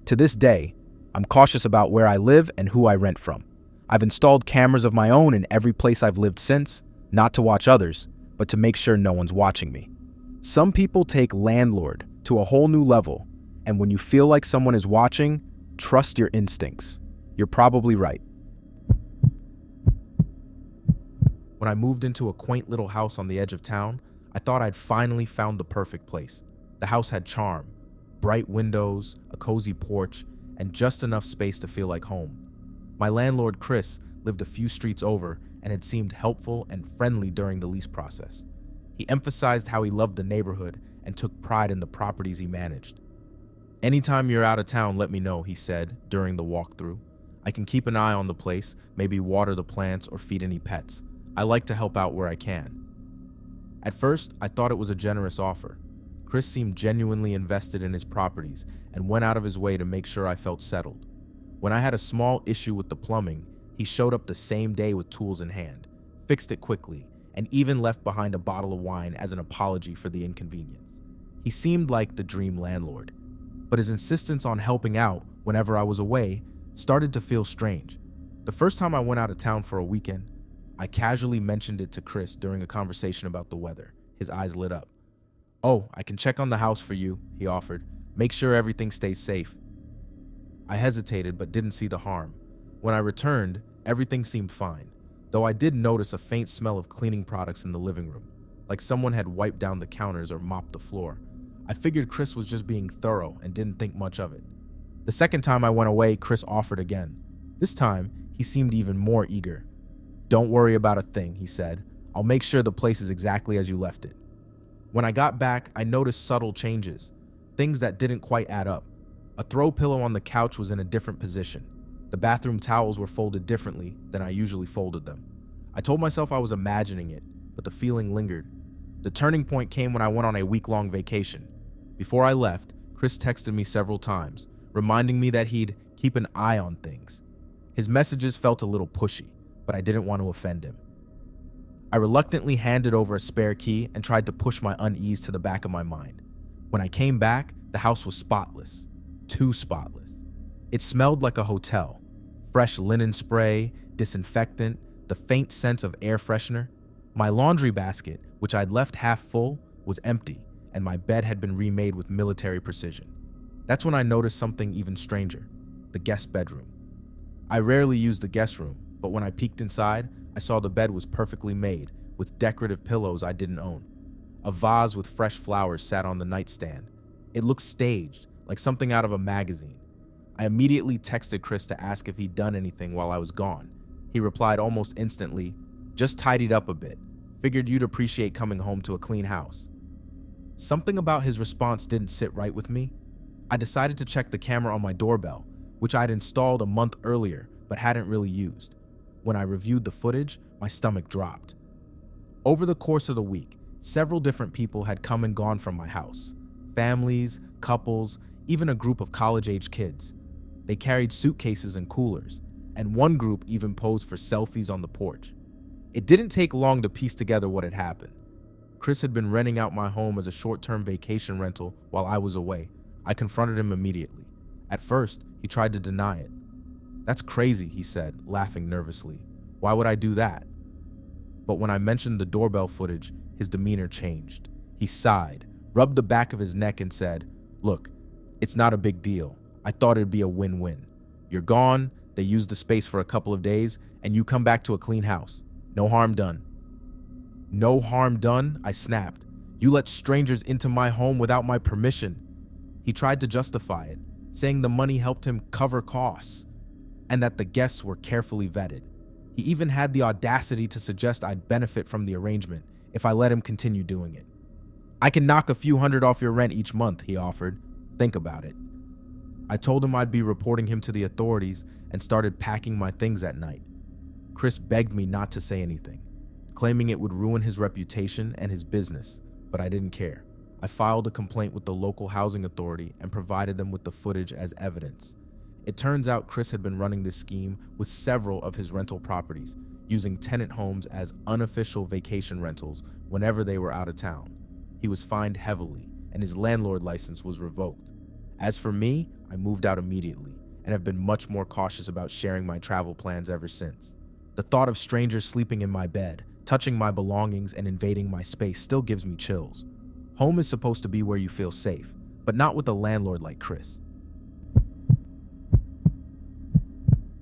To this day, I'm cautious about where I live and who I rent from. I've installed cameras of my own in every place I've lived since, not to watch others, but to make sure no one's watching me. Some people take Landlord to a whole new level, and when you feel like someone is watching, trust your instincts. You're probably right. When I moved into a quaint little house on the edge of town, I thought I'd finally found the perfect place. The house had charm, bright windows, a cozy porch, and just enough space to feel like home. My landlord, Chris, lived a few streets over and had seemed helpful and friendly during the lease process. He emphasized how he loved the neighborhood and took pride in the properties he managed. "Anytime you're out of town, let me know," he said during the walkthrough. "I can keep an eye on the place, maybe water the plants or feed any pets. I like to help out where I can." At first, I thought it was a generous offer. Chris seemed genuinely invested in his properties and went out of his way to make sure I felt settled. When I had a small issue with the plumbing, he showed up the same day with tools in hand, fixed it quickly, and even left behind a bottle of wine as an apology for the inconvenience. He seemed like the dream landlord, but his insistence on helping out whenever I was away started to feel strange. The first time I went out of town for a weekend, I casually mentioned it to Chris during a conversation about the weather. His eyes lit up. "Oh, I can check on the house for you," he offered. "Make sure everything stays safe." I hesitated but didn't see the harm. When I returned, everything seemed fine, though I did notice a faint smell of cleaning products in the living room, like someone had wiped down the counters or mopped the floor. I figured Chris was just being thorough and didn't think much of it. The second time I went away, Chris offered again. This time, he seemed even more eager. "Don't worry about a thing," he said. "I'll make sure the place is exactly as you left it." When I got back, I noticed subtle changes, things that didn't quite add up. A throw pillow on the couch was in a different position. The bathroom towels were folded differently than I usually folded them. I told myself I was imagining it, but the feeling lingered. The turning point came when I went on a week-long vacation. Before I left, Chris texted me several times, reminding me that he'd keep an eye on things. His messages felt a little pushy, but I didn't want to offend him. I reluctantly handed over a spare key and tried to push my unease to the back of my mind. When I came back, the house was spotless. Too spotless. It smelled like a hotel. Fresh linen spray, disinfectant, the faint sense of air freshener. My laundry basket, which I'd left half full, was empty, and my bed had been remade with military precision. That's when I noticed something even stranger: the guest bedroom. I rarely use the guest room, but when I peeked inside, I saw the bed was perfectly made, with decorative pillows I didn't own. A vase with fresh flowers sat on the nightstand. It looked staged, like something out of a magazine. I immediately texted Chris to ask if he'd done anything while I was gone. He replied almost instantly, "Just tidied up a bit. Figured you'd appreciate coming home to a clean house." Something about his response didn't sit right with me. I decided to check the camera on my doorbell, which I'd installed a month earlier but hadn't really used. When I reviewed the footage, my stomach dropped. Over the course of the week, several different people had come and gone from my house. Families, couples, even a group of college-age kids. They carried suitcases and coolers, and one group even posed for selfies on the porch. It didn't take long to piece together what had happened. Chris had been renting out my home as a short-term vacation rental while I was away. I confronted him immediately. At first, he tried to deny it. "That's crazy," he said, laughing nervously. "Why would I do that?" But when I mentioned the doorbell footage, his demeanor changed. He sighed, rubbed the back of his neck and said, "Look, it's not a big deal. I thought it'd be a win-win. You're gone, they use the space for a couple of days, and you come back to a clean house. No harm done." "No harm done?" I snapped. "You let strangers into my home without my permission." He tried to justify it, saying the money helped him cover costs, and that the guests were carefully vetted. He even had the audacity to suggest I'd benefit from the arrangement if I let him continue doing it. "I can knock a few hundred off your rent each month," he offered. "Think about it." I told him I'd be reporting him to the authorities and started packing my things at night. Chris begged me not to say anything, claiming it would ruin his reputation and his business, but I didn't care. I filed a complaint with the local housing authority and provided them with the footage as evidence. It turns out Chris had been running this scheme with several of his rental properties, using tenant homes as unofficial vacation rentals whenever they were out of town. He was fined heavily, and his landlord license was revoked. As for me, I moved out immediately, and have been much more cautious about sharing my travel plans ever since. The thought of strangers sleeping in my bed, touching my belongings, and invading my space still gives me chills. Home is supposed to be where you feel safe, but not with a landlord like Chris.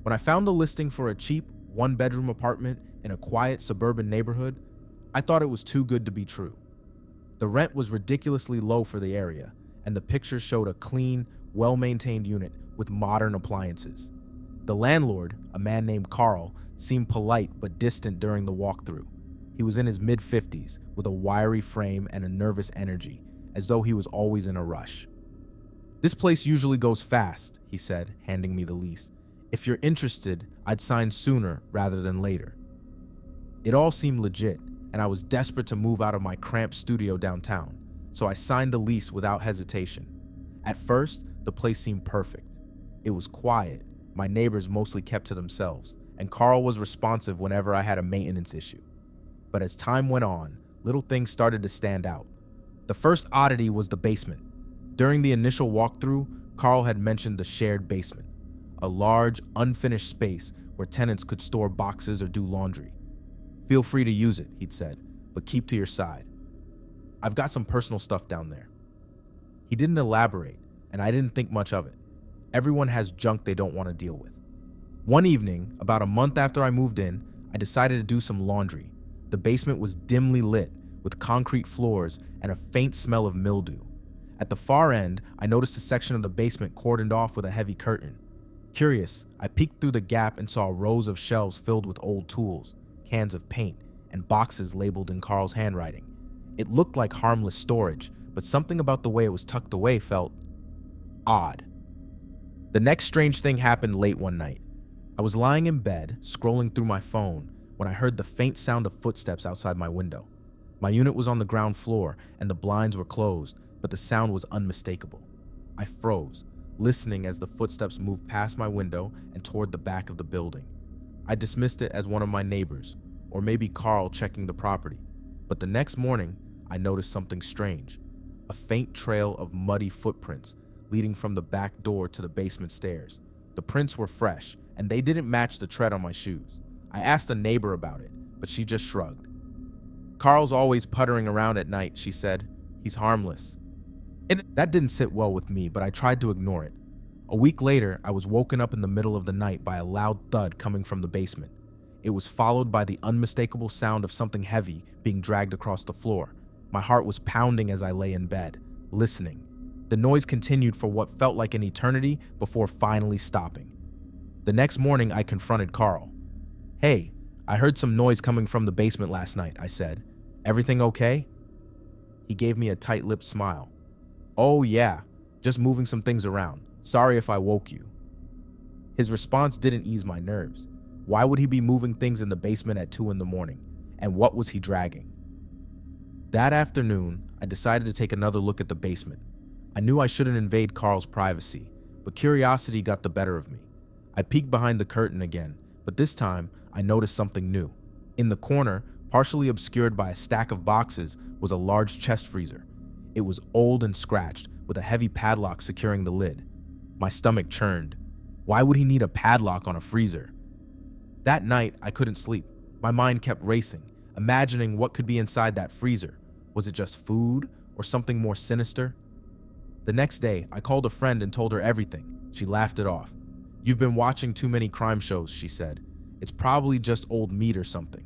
When I found the listing for a cheap, one-bedroom apartment in a quiet suburban neighborhood, I thought it was too good to be true. The rent was ridiculously low for the area, and the pictures showed a clean, well-maintained unit with modern appliances. The landlord, a man named Carl, seemed polite but distant during the walkthrough. He was in his mid-50s with a wiry frame and a nervous energy, as though he was always in a rush. "This place usually goes fast," he said, handing me the lease. "If you're interested, I'd sign sooner rather than later." It all seemed legit, and I was desperate to move out of my cramped studio downtown, so I signed the lease without hesitation. At first, the place seemed perfect. It was quiet, my neighbors mostly kept to themselves, and Carl was responsive whenever I had a maintenance issue. But as time went on, little things started to stand out. The first oddity was the basement. During the initial walkthrough, Carl had mentioned the shared basement, a large, unfinished space where tenants could store boxes or do laundry. "Feel free to use it," he'd said, "but keep to your side. I've got some personal stuff down there." He didn't elaborate, and I didn't think much of it. Everyone has junk they don't want to deal with. One evening, about a month after I moved in, I decided to do some laundry. The basement was dimly lit, with concrete floors and a faint smell of mildew. At the far end, I noticed a section of the basement cordoned off with a heavy curtain. Curious, I peeked through the gap and saw rows of shelves filled with old tools, cans of paint, and boxes labeled in Carl's handwriting. It looked like harmless storage, but something about the way it was tucked away felt odd. The next strange thing happened late one night. I was lying in bed, scrolling through my phone, when I heard the faint sound of footsteps outside my window. My unit was on the ground floor, and the blinds were closed, but the sound was unmistakable. I froze, listening as the footsteps moved past my window and toward the back of the building. I dismissed it as one of my neighbors, or maybe Carl checking the property. But the next morning, I noticed something strange. A faint trail of muddy footprints leading from the back door to the basement stairs. The prints were fresh, and they didn't match the tread on my shoes. I asked a neighbor about it, but she just shrugged. "Carl's always puttering around at night," she said. "He's harmless." That didn't sit well with me, but I tried to ignore it. A week later, I was woken up in the middle of the night by a loud thud coming from the basement. It was followed by the unmistakable sound of something heavy being dragged across the floor. My heart was pounding as I lay in bed, listening. The noise continued for what felt like an eternity before finally stopping. The next morning, I confronted Carl. "Hey, I heard some noise coming from the basement last night," I said. "Everything okay?" He gave me a tight-lipped smile. "Oh yeah, just moving some things around. Sorry if I woke you." His response didn't ease my nerves. Why would he be moving things in the basement at 2 in the morning? And what was he dragging? That afternoon, I decided to take another look at the basement. I knew I shouldn't invade Carl's privacy, but curiosity got the better of me. I peeked behind the curtain again, but this time I noticed something new. In the corner, partially obscured by a stack of boxes, was a large chest freezer. It was old and scratched, with a heavy padlock securing the lid. My stomach churned. Why would he need a padlock on a freezer? That night, I couldn't sleep. My mind kept racing, imagining what could be inside that freezer. Was it just food or something more sinister? The next day, I called a friend and told her everything. She laughed it off. "You've been watching too many crime shows," she said. "It's probably just old meat or something."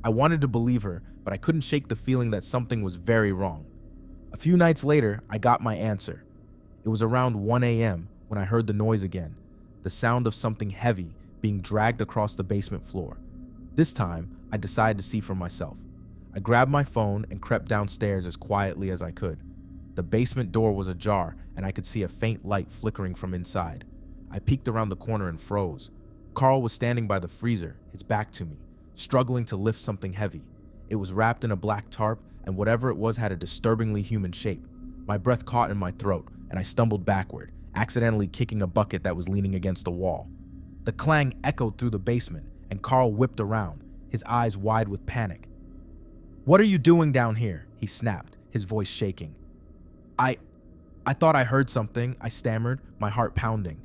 I wanted to believe her, but I couldn't shake the feeling that something was very wrong. A few nights later, I got my answer. It was around 1 a.m. when I heard the noise again, the sound of something heavy being dragged across the basement floor. This time, I decided to see for myself. I grabbed my phone and crept downstairs as quietly as I could. The basement door was ajar, and I could see a faint light flickering from inside. I peeked around the corner and froze. Carl was standing by the freezer, his back to me, struggling to lift something heavy. It was wrapped in a black tarp, and whatever it was had a disturbingly human shape. My breath caught in my throat, and I stumbled backward, accidentally kicking a bucket that was leaning against the wall. The clang echoed through the basement, and Carl whipped around, his eyes wide with panic. "What are you doing down here?" he snapped, his voice shaking. I thought I heard something," I stammered, my heart pounding.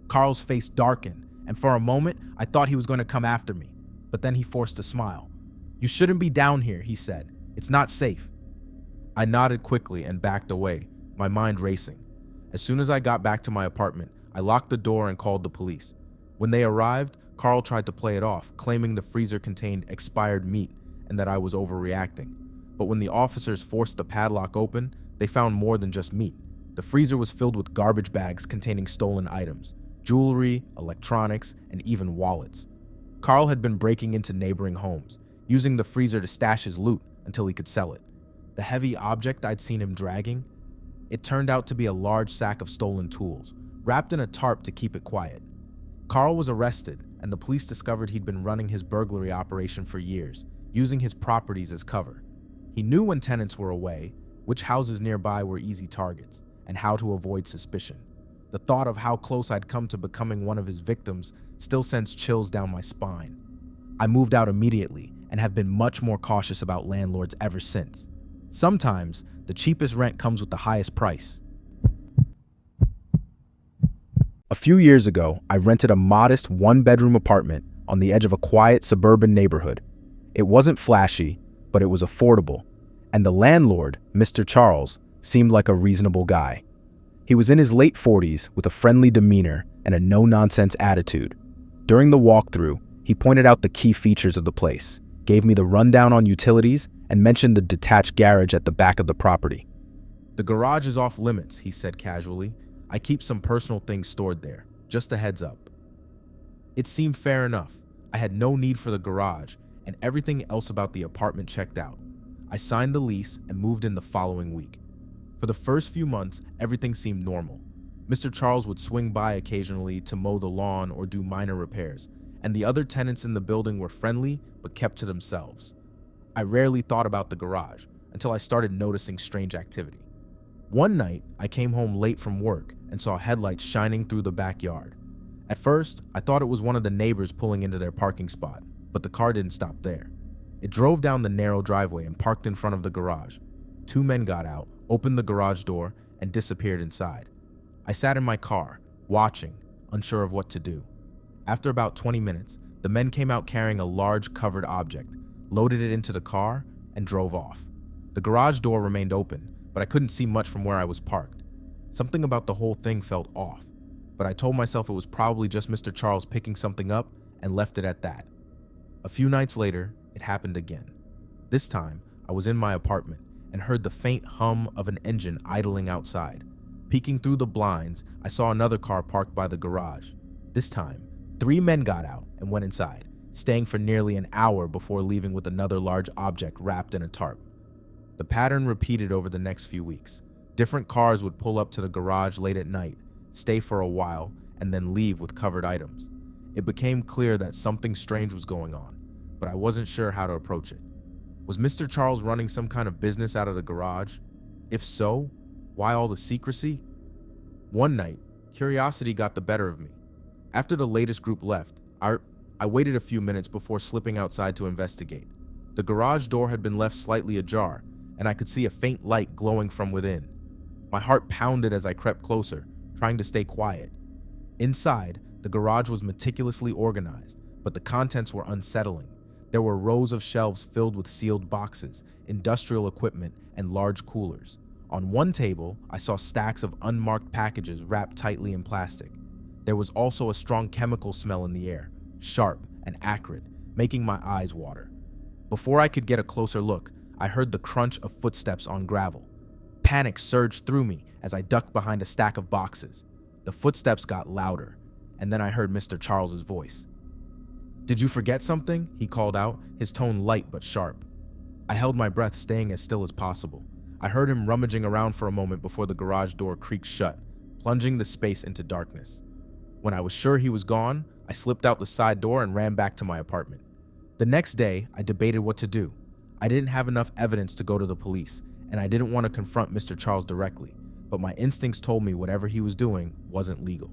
Carl's face darkened, and for a moment, I thought he was going to come after me. But then he forced a smile. "You shouldn't be down here," he said. "It's not safe." I nodded quickly and backed away, my mind racing. As soon as I got back to my apartment, I locked the door and called the police. When they arrived, Carl tried to play it off, claiming the freezer contained expired meat and that I was overreacting. But when the officers forced the padlock open, they found more than just meat. The freezer was filled with garbage bags containing stolen items, jewelry, electronics, and even wallets. Carl had been breaking into neighboring homes, using the freezer to stash his loot until he could sell it. The heavy object I'd seen him dragging, it turned out to be a large sack of stolen tools, wrapped in a tarp to keep it quiet. Carl was arrested, and the police discovered he'd been running his burglary operation for years, using his properties as cover. He knew when tenants were away, which houses nearby were easy targets, and how to avoid suspicion. The thought of how close I'd come to becoming one of his victims still sends chills down my spine. I moved out immediately and have been much more cautious about landlords ever since. Sometimes, the cheapest rent comes with the highest price. A few years ago, I rented a modest one-bedroom apartment on the edge of a quiet suburban neighborhood. It wasn't flashy, but it was affordable, and the landlord, Mr. Charles, seemed like a reasonable guy. He was in his late 40s with a friendly demeanor and a no-nonsense attitude. During the walkthrough, he pointed out the key features of the place, gave me the rundown on utilities, and mentioned the detached garage at the back of the property. "The garage is off limits," he said casually. "I keep some personal things stored there. Just a heads up." It seemed fair enough. I had no need for the garage, and everything else about the apartment checked out. I signed the lease and moved in the following week. For the first few months, everything seemed normal. Mr. Charles would swing by occasionally to mow the lawn or do minor repairs, and the other tenants in the building were friendly but kept to themselves. I rarely thought about the garage until I started noticing strange activity. One night, I came home late from work and saw headlights shining through the backyard. At first, I thought it was one of the neighbors pulling into their parking spot, but the car didn't stop there. It drove down the narrow driveway and parked in front of the garage. Two men got out, opened the garage door, and disappeared inside. I sat in my car, watching, unsure of what to do. After about 20 minutes, the men came out carrying a large covered object, loaded it into the car, and drove off. The garage door remained open, but I couldn't see much from where I was parked. Something about the whole thing felt off, but I told myself it was probably just Mr. Charles picking something up and left it at that. A few nights later, it happened again. This time, I was in my apartment and heard the faint hum of an engine idling outside. Peeking through the blinds, I saw another car parked by the garage. This time, 3 men got out and went inside, staying for nearly an hour before leaving with another large object wrapped in a tarp. The pattern repeated over the next few weeks. Different cars would pull up to the garage late at night, stay for a while, and then leave with covered items. It became clear that something strange was going on, but I wasn't sure how to approach it. Was Mr. Charles running some kind of business out of the garage? If so, why all the secrecy? One night, curiosity got the better of me. After the latest group left, I waited a few minutes before slipping outside to investigate. The garage door had been left slightly ajar, and I could see a faint light glowing from within. My heart pounded as I crept closer, trying to stay quiet. Inside, the garage was meticulously organized, but the contents were unsettling. There were rows of shelves filled with sealed boxes, industrial equipment, and large coolers. On one table, I saw stacks of unmarked packages wrapped tightly in plastic. There was also a strong chemical smell in the air, sharp and acrid, making my eyes water. Before I could get a closer look, I heard the crunch of footsteps on gravel. Panic surged through me as I ducked behind a stack of boxes. The footsteps got louder, and then I heard Mr. Charles's voice. "Did you forget something?" he called out, his tone light but sharp. I held my breath, staying as still as possible. I heard him rummaging around for a moment before the garage door creaked shut, plunging the space into darkness. When I was sure he was gone, I slipped out the side door and ran back to my apartment. The next day, I debated what to do. I didn't have enough evidence to go to the police, and I didn't want to confront Mr. Charles directly, but my instincts told me whatever he was doing wasn't legal.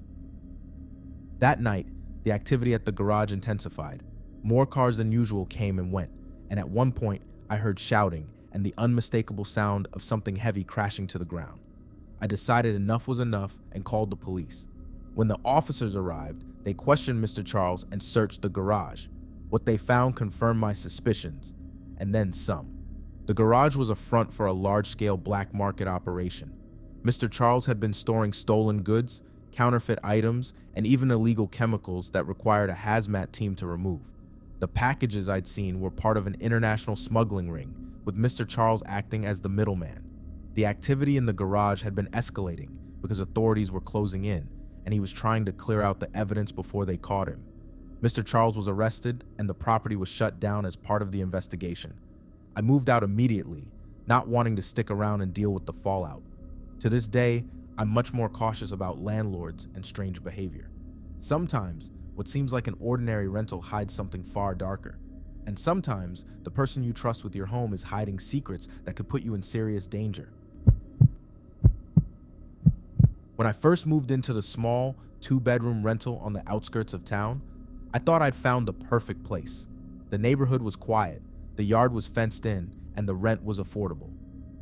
That night, the activity at the garage intensified. More cars than usual came and went, and at one point, I heard shouting and the unmistakable sound of something heavy crashing to the ground. I decided enough was enough and called the police. When the officers arrived, they questioned Mr. Charles and searched the garage. What they found confirmed my suspicions, and then some. The garage was a front for a large-scale black market operation. Mr. Charles had been storing stolen goods, counterfeit items, and even illegal chemicals that required a hazmat team to remove. The packages I'd seen were part of an international smuggling ring, with Mr. Charles acting as the middleman. The activity in the garage had been escalating because authorities were closing in, and he was trying to clear out the evidence before they caught him. Mr. Charles was arrested, and the property was shut down as part of the investigation. I moved out immediately, not wanting to stick around and deal with the fallout. To this day, I'm much more cautious about landlords and strange behavior. Sometimes, what seems like an ordinary rental hides something far darker. And sometimes, the person you trust with your home is hiding secrets that could put you in serious danger. When I first moved into the small, 2-bedroom rental on the outskirts of town, I thought I'd found the perfect place. The neighborhood was quiet, the yard was fenced in, and the rent was affordable.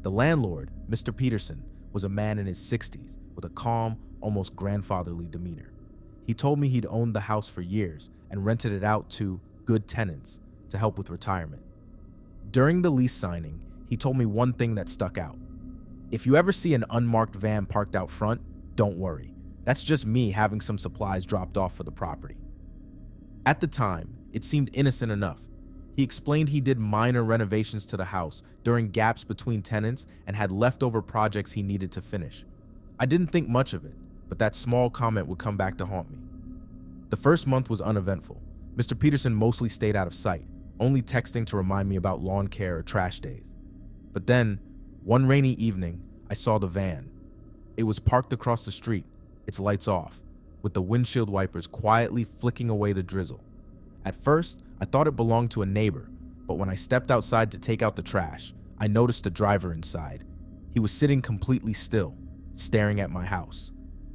The landlord, Mr. Peterson, was a man in his 60s with a calm, almost grandfatherly demeanor. He told me he'd owned the house for years and rented it out to good tenants to help with retirement. During the lease signing, he told me one thing that stuck out. If you ever see an unmarked van parked out front, don't worry. That's just me having some supplies dropped off for the property. At the time, it seemed innocent enough. He explained he did minor renovations to the house during gaps between tenants and had leftover projects he needed to finish. I didn't think much of it, but that small comment would come back to haunt me. The first month was uneventful. Mr. Peterson mostly stayed out of sight, only texting to remind me about lawn care or trash days. But then, one rainy evening, I saw the van. It was parked across the street, its lights off, with the windshield wipers quietly flicking away the drizzle. At first, I thought it belonged to a neighbor, but when I stepped outside to take out the trash, I noticed the driver inside. He was sitting completely still, staring at my house.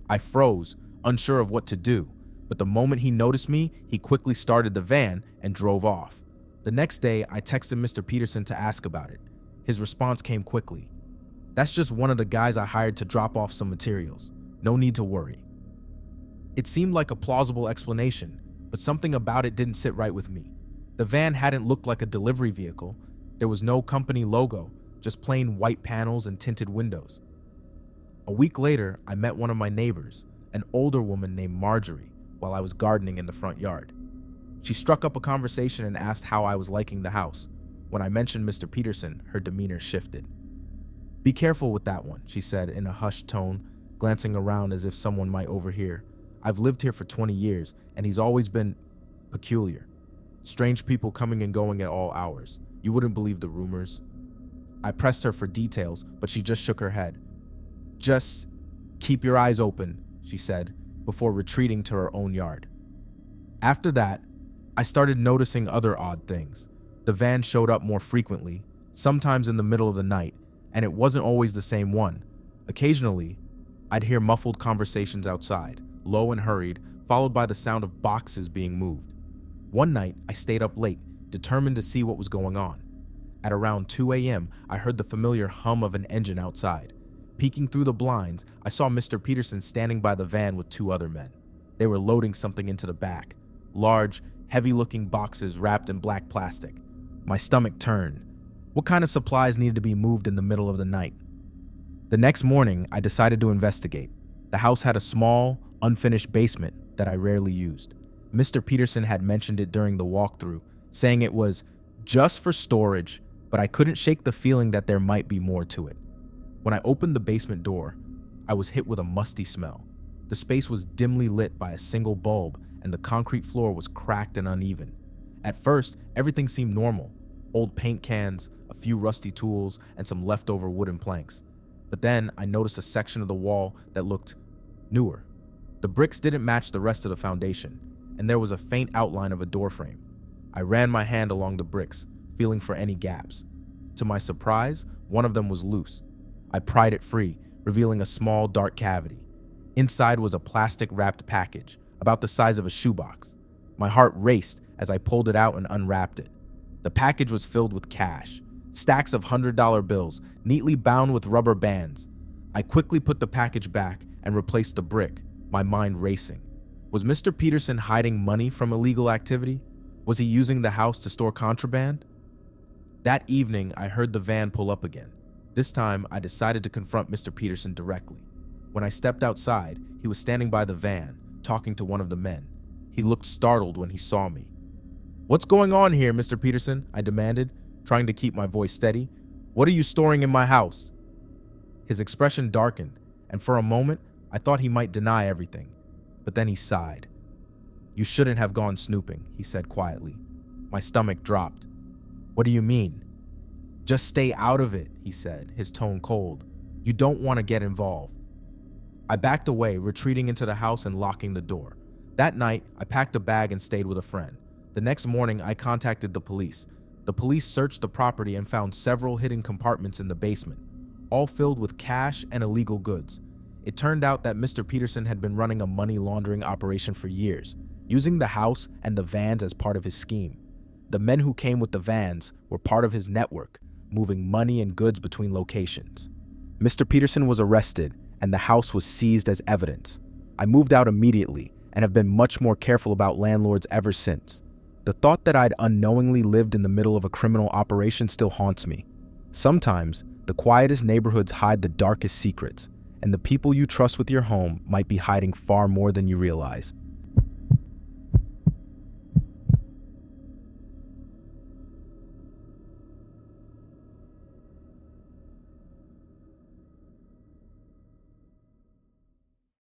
I froze, unsure of what to do, but the moment he noticed me, he quickly started the van and drove off. The next day, I texted Mr. Peterson to ask about it. His response came quickly. "That's just one of the guys I hired to drop off some materials. No need to worry." It seemed like a plausible explanation, but something about it didn't sit right with me. The van hadn't looked like a delivery vehicle. There was no company logo, just plain white panels and tinted windows. A week later, I met one of my neighbors, an older woman named Marjorie, while I was gardening in the front yard. She struck up a conversation and asked how I was liking the house. When I mentioned Mr. Peterson, her demeanor shifted. "Be careful with that one," she said in a hushed tone, glancing around as if someone might overhear. "I've lived here for 20 years, and he's always been peculiar. Strange people coming and going at all hours. You wouldn't believe the rumors." I pressed her for details, but she just shook her head. "Just keep your eyes open," she said, before retreating to her own yard. After that, I started noticing other odd things. The van showed up more frequently, sometimes in the middle of the night, and it wasn't always the same one. Occasionally, I'd hear muffled conversations outside, low and hurried, followed by the sound of boxes being moved. One night, I stayed up late, determined to see what was going on. At around 2 a.m., I heard the familiar hum of an engine outside. Peeking through the blinds, I saw Mr. Peterson standing by the van with two other men. They were loading something into the back, large, heavy-looking boxes wrapped in black plastic. My stomach turned. What kind of supplies needed to be moved in the middle of the night? The next morning, I decided to investigate. The house had a small, unfinished basement that I rarely used. Mr. Peterson had mentioned it during the walkthrough, saying it was just for storage, but I couldn't shake the feeling that there might be more to it. When I opened the basement door, I was hit with a musty smell. The space was dimly lit by a single bulb, and the concrete floor was cracked and uneven. At first, everything seemed normal. Old paint cans, a few rusty tools, and some leftover wooden planks. But then I noticed a section of the wall that looked newer. The bricks didn't match the rest of the foundation, and there was a faint outline of a door frame. I ran my hand along the bricks, feeling for any gaps. To my surprise, one of them was loose. I pried it free, revealing a small, dark cavity. Inside was a plastic-wrapped package, about the size of a shoebox. My heart raced as I pulled it out and unwrapped it. The package was filled with cash, stacks of $100 bills, neatly bound with rubber bands. I quickly put the package back and replaced the brick, my mind racing. Was Mr. Peterson hiding money from illegal activity? Was he using the house to store contraband? That evening, I heard the van pull up again. This time, I decided to confront Mr. Peterson directly. When I stepped outside, he was standing by the van, talking to one of the men. He looked startled when he saw me. "What's going on here, Mr. Peterson?" I demanded, trying to keep my voice steady. "What are you storing in my house?" His expression darkened, and for a moment, I thought he might deny everything. But then he sighed. "You shouldn't have gone snooping," he said quietly. My stomach dropped. "What do you mean?" "Just stay out of it," he said, his tone cold. "You don't want to get involved." I backed away, retreating into the house and locking the door. That night, I packed a bag and stayed with a friend. The next morning, I contacted the police. The police searched the property and found several hidden compartments in the basement, all filled with cash and illegal goods. It turned out that Mr. Peterson had been running a money laundering operation for years, using the house and the vans as part of his scheme. The men who came with the vans were part of his network, moving money and goods between locations. Mr. Peterson was arrested, and the house was seized as evidence. I moved out immediately and have been much more careful about landlords ever since. The thought that I'd unknowingly lived in the middle of a criminal operation still haunts me. Sometimes, the quietest neighborhoods hide the darkest secrets, and the people you trust with your home might be hiding far more than you realize.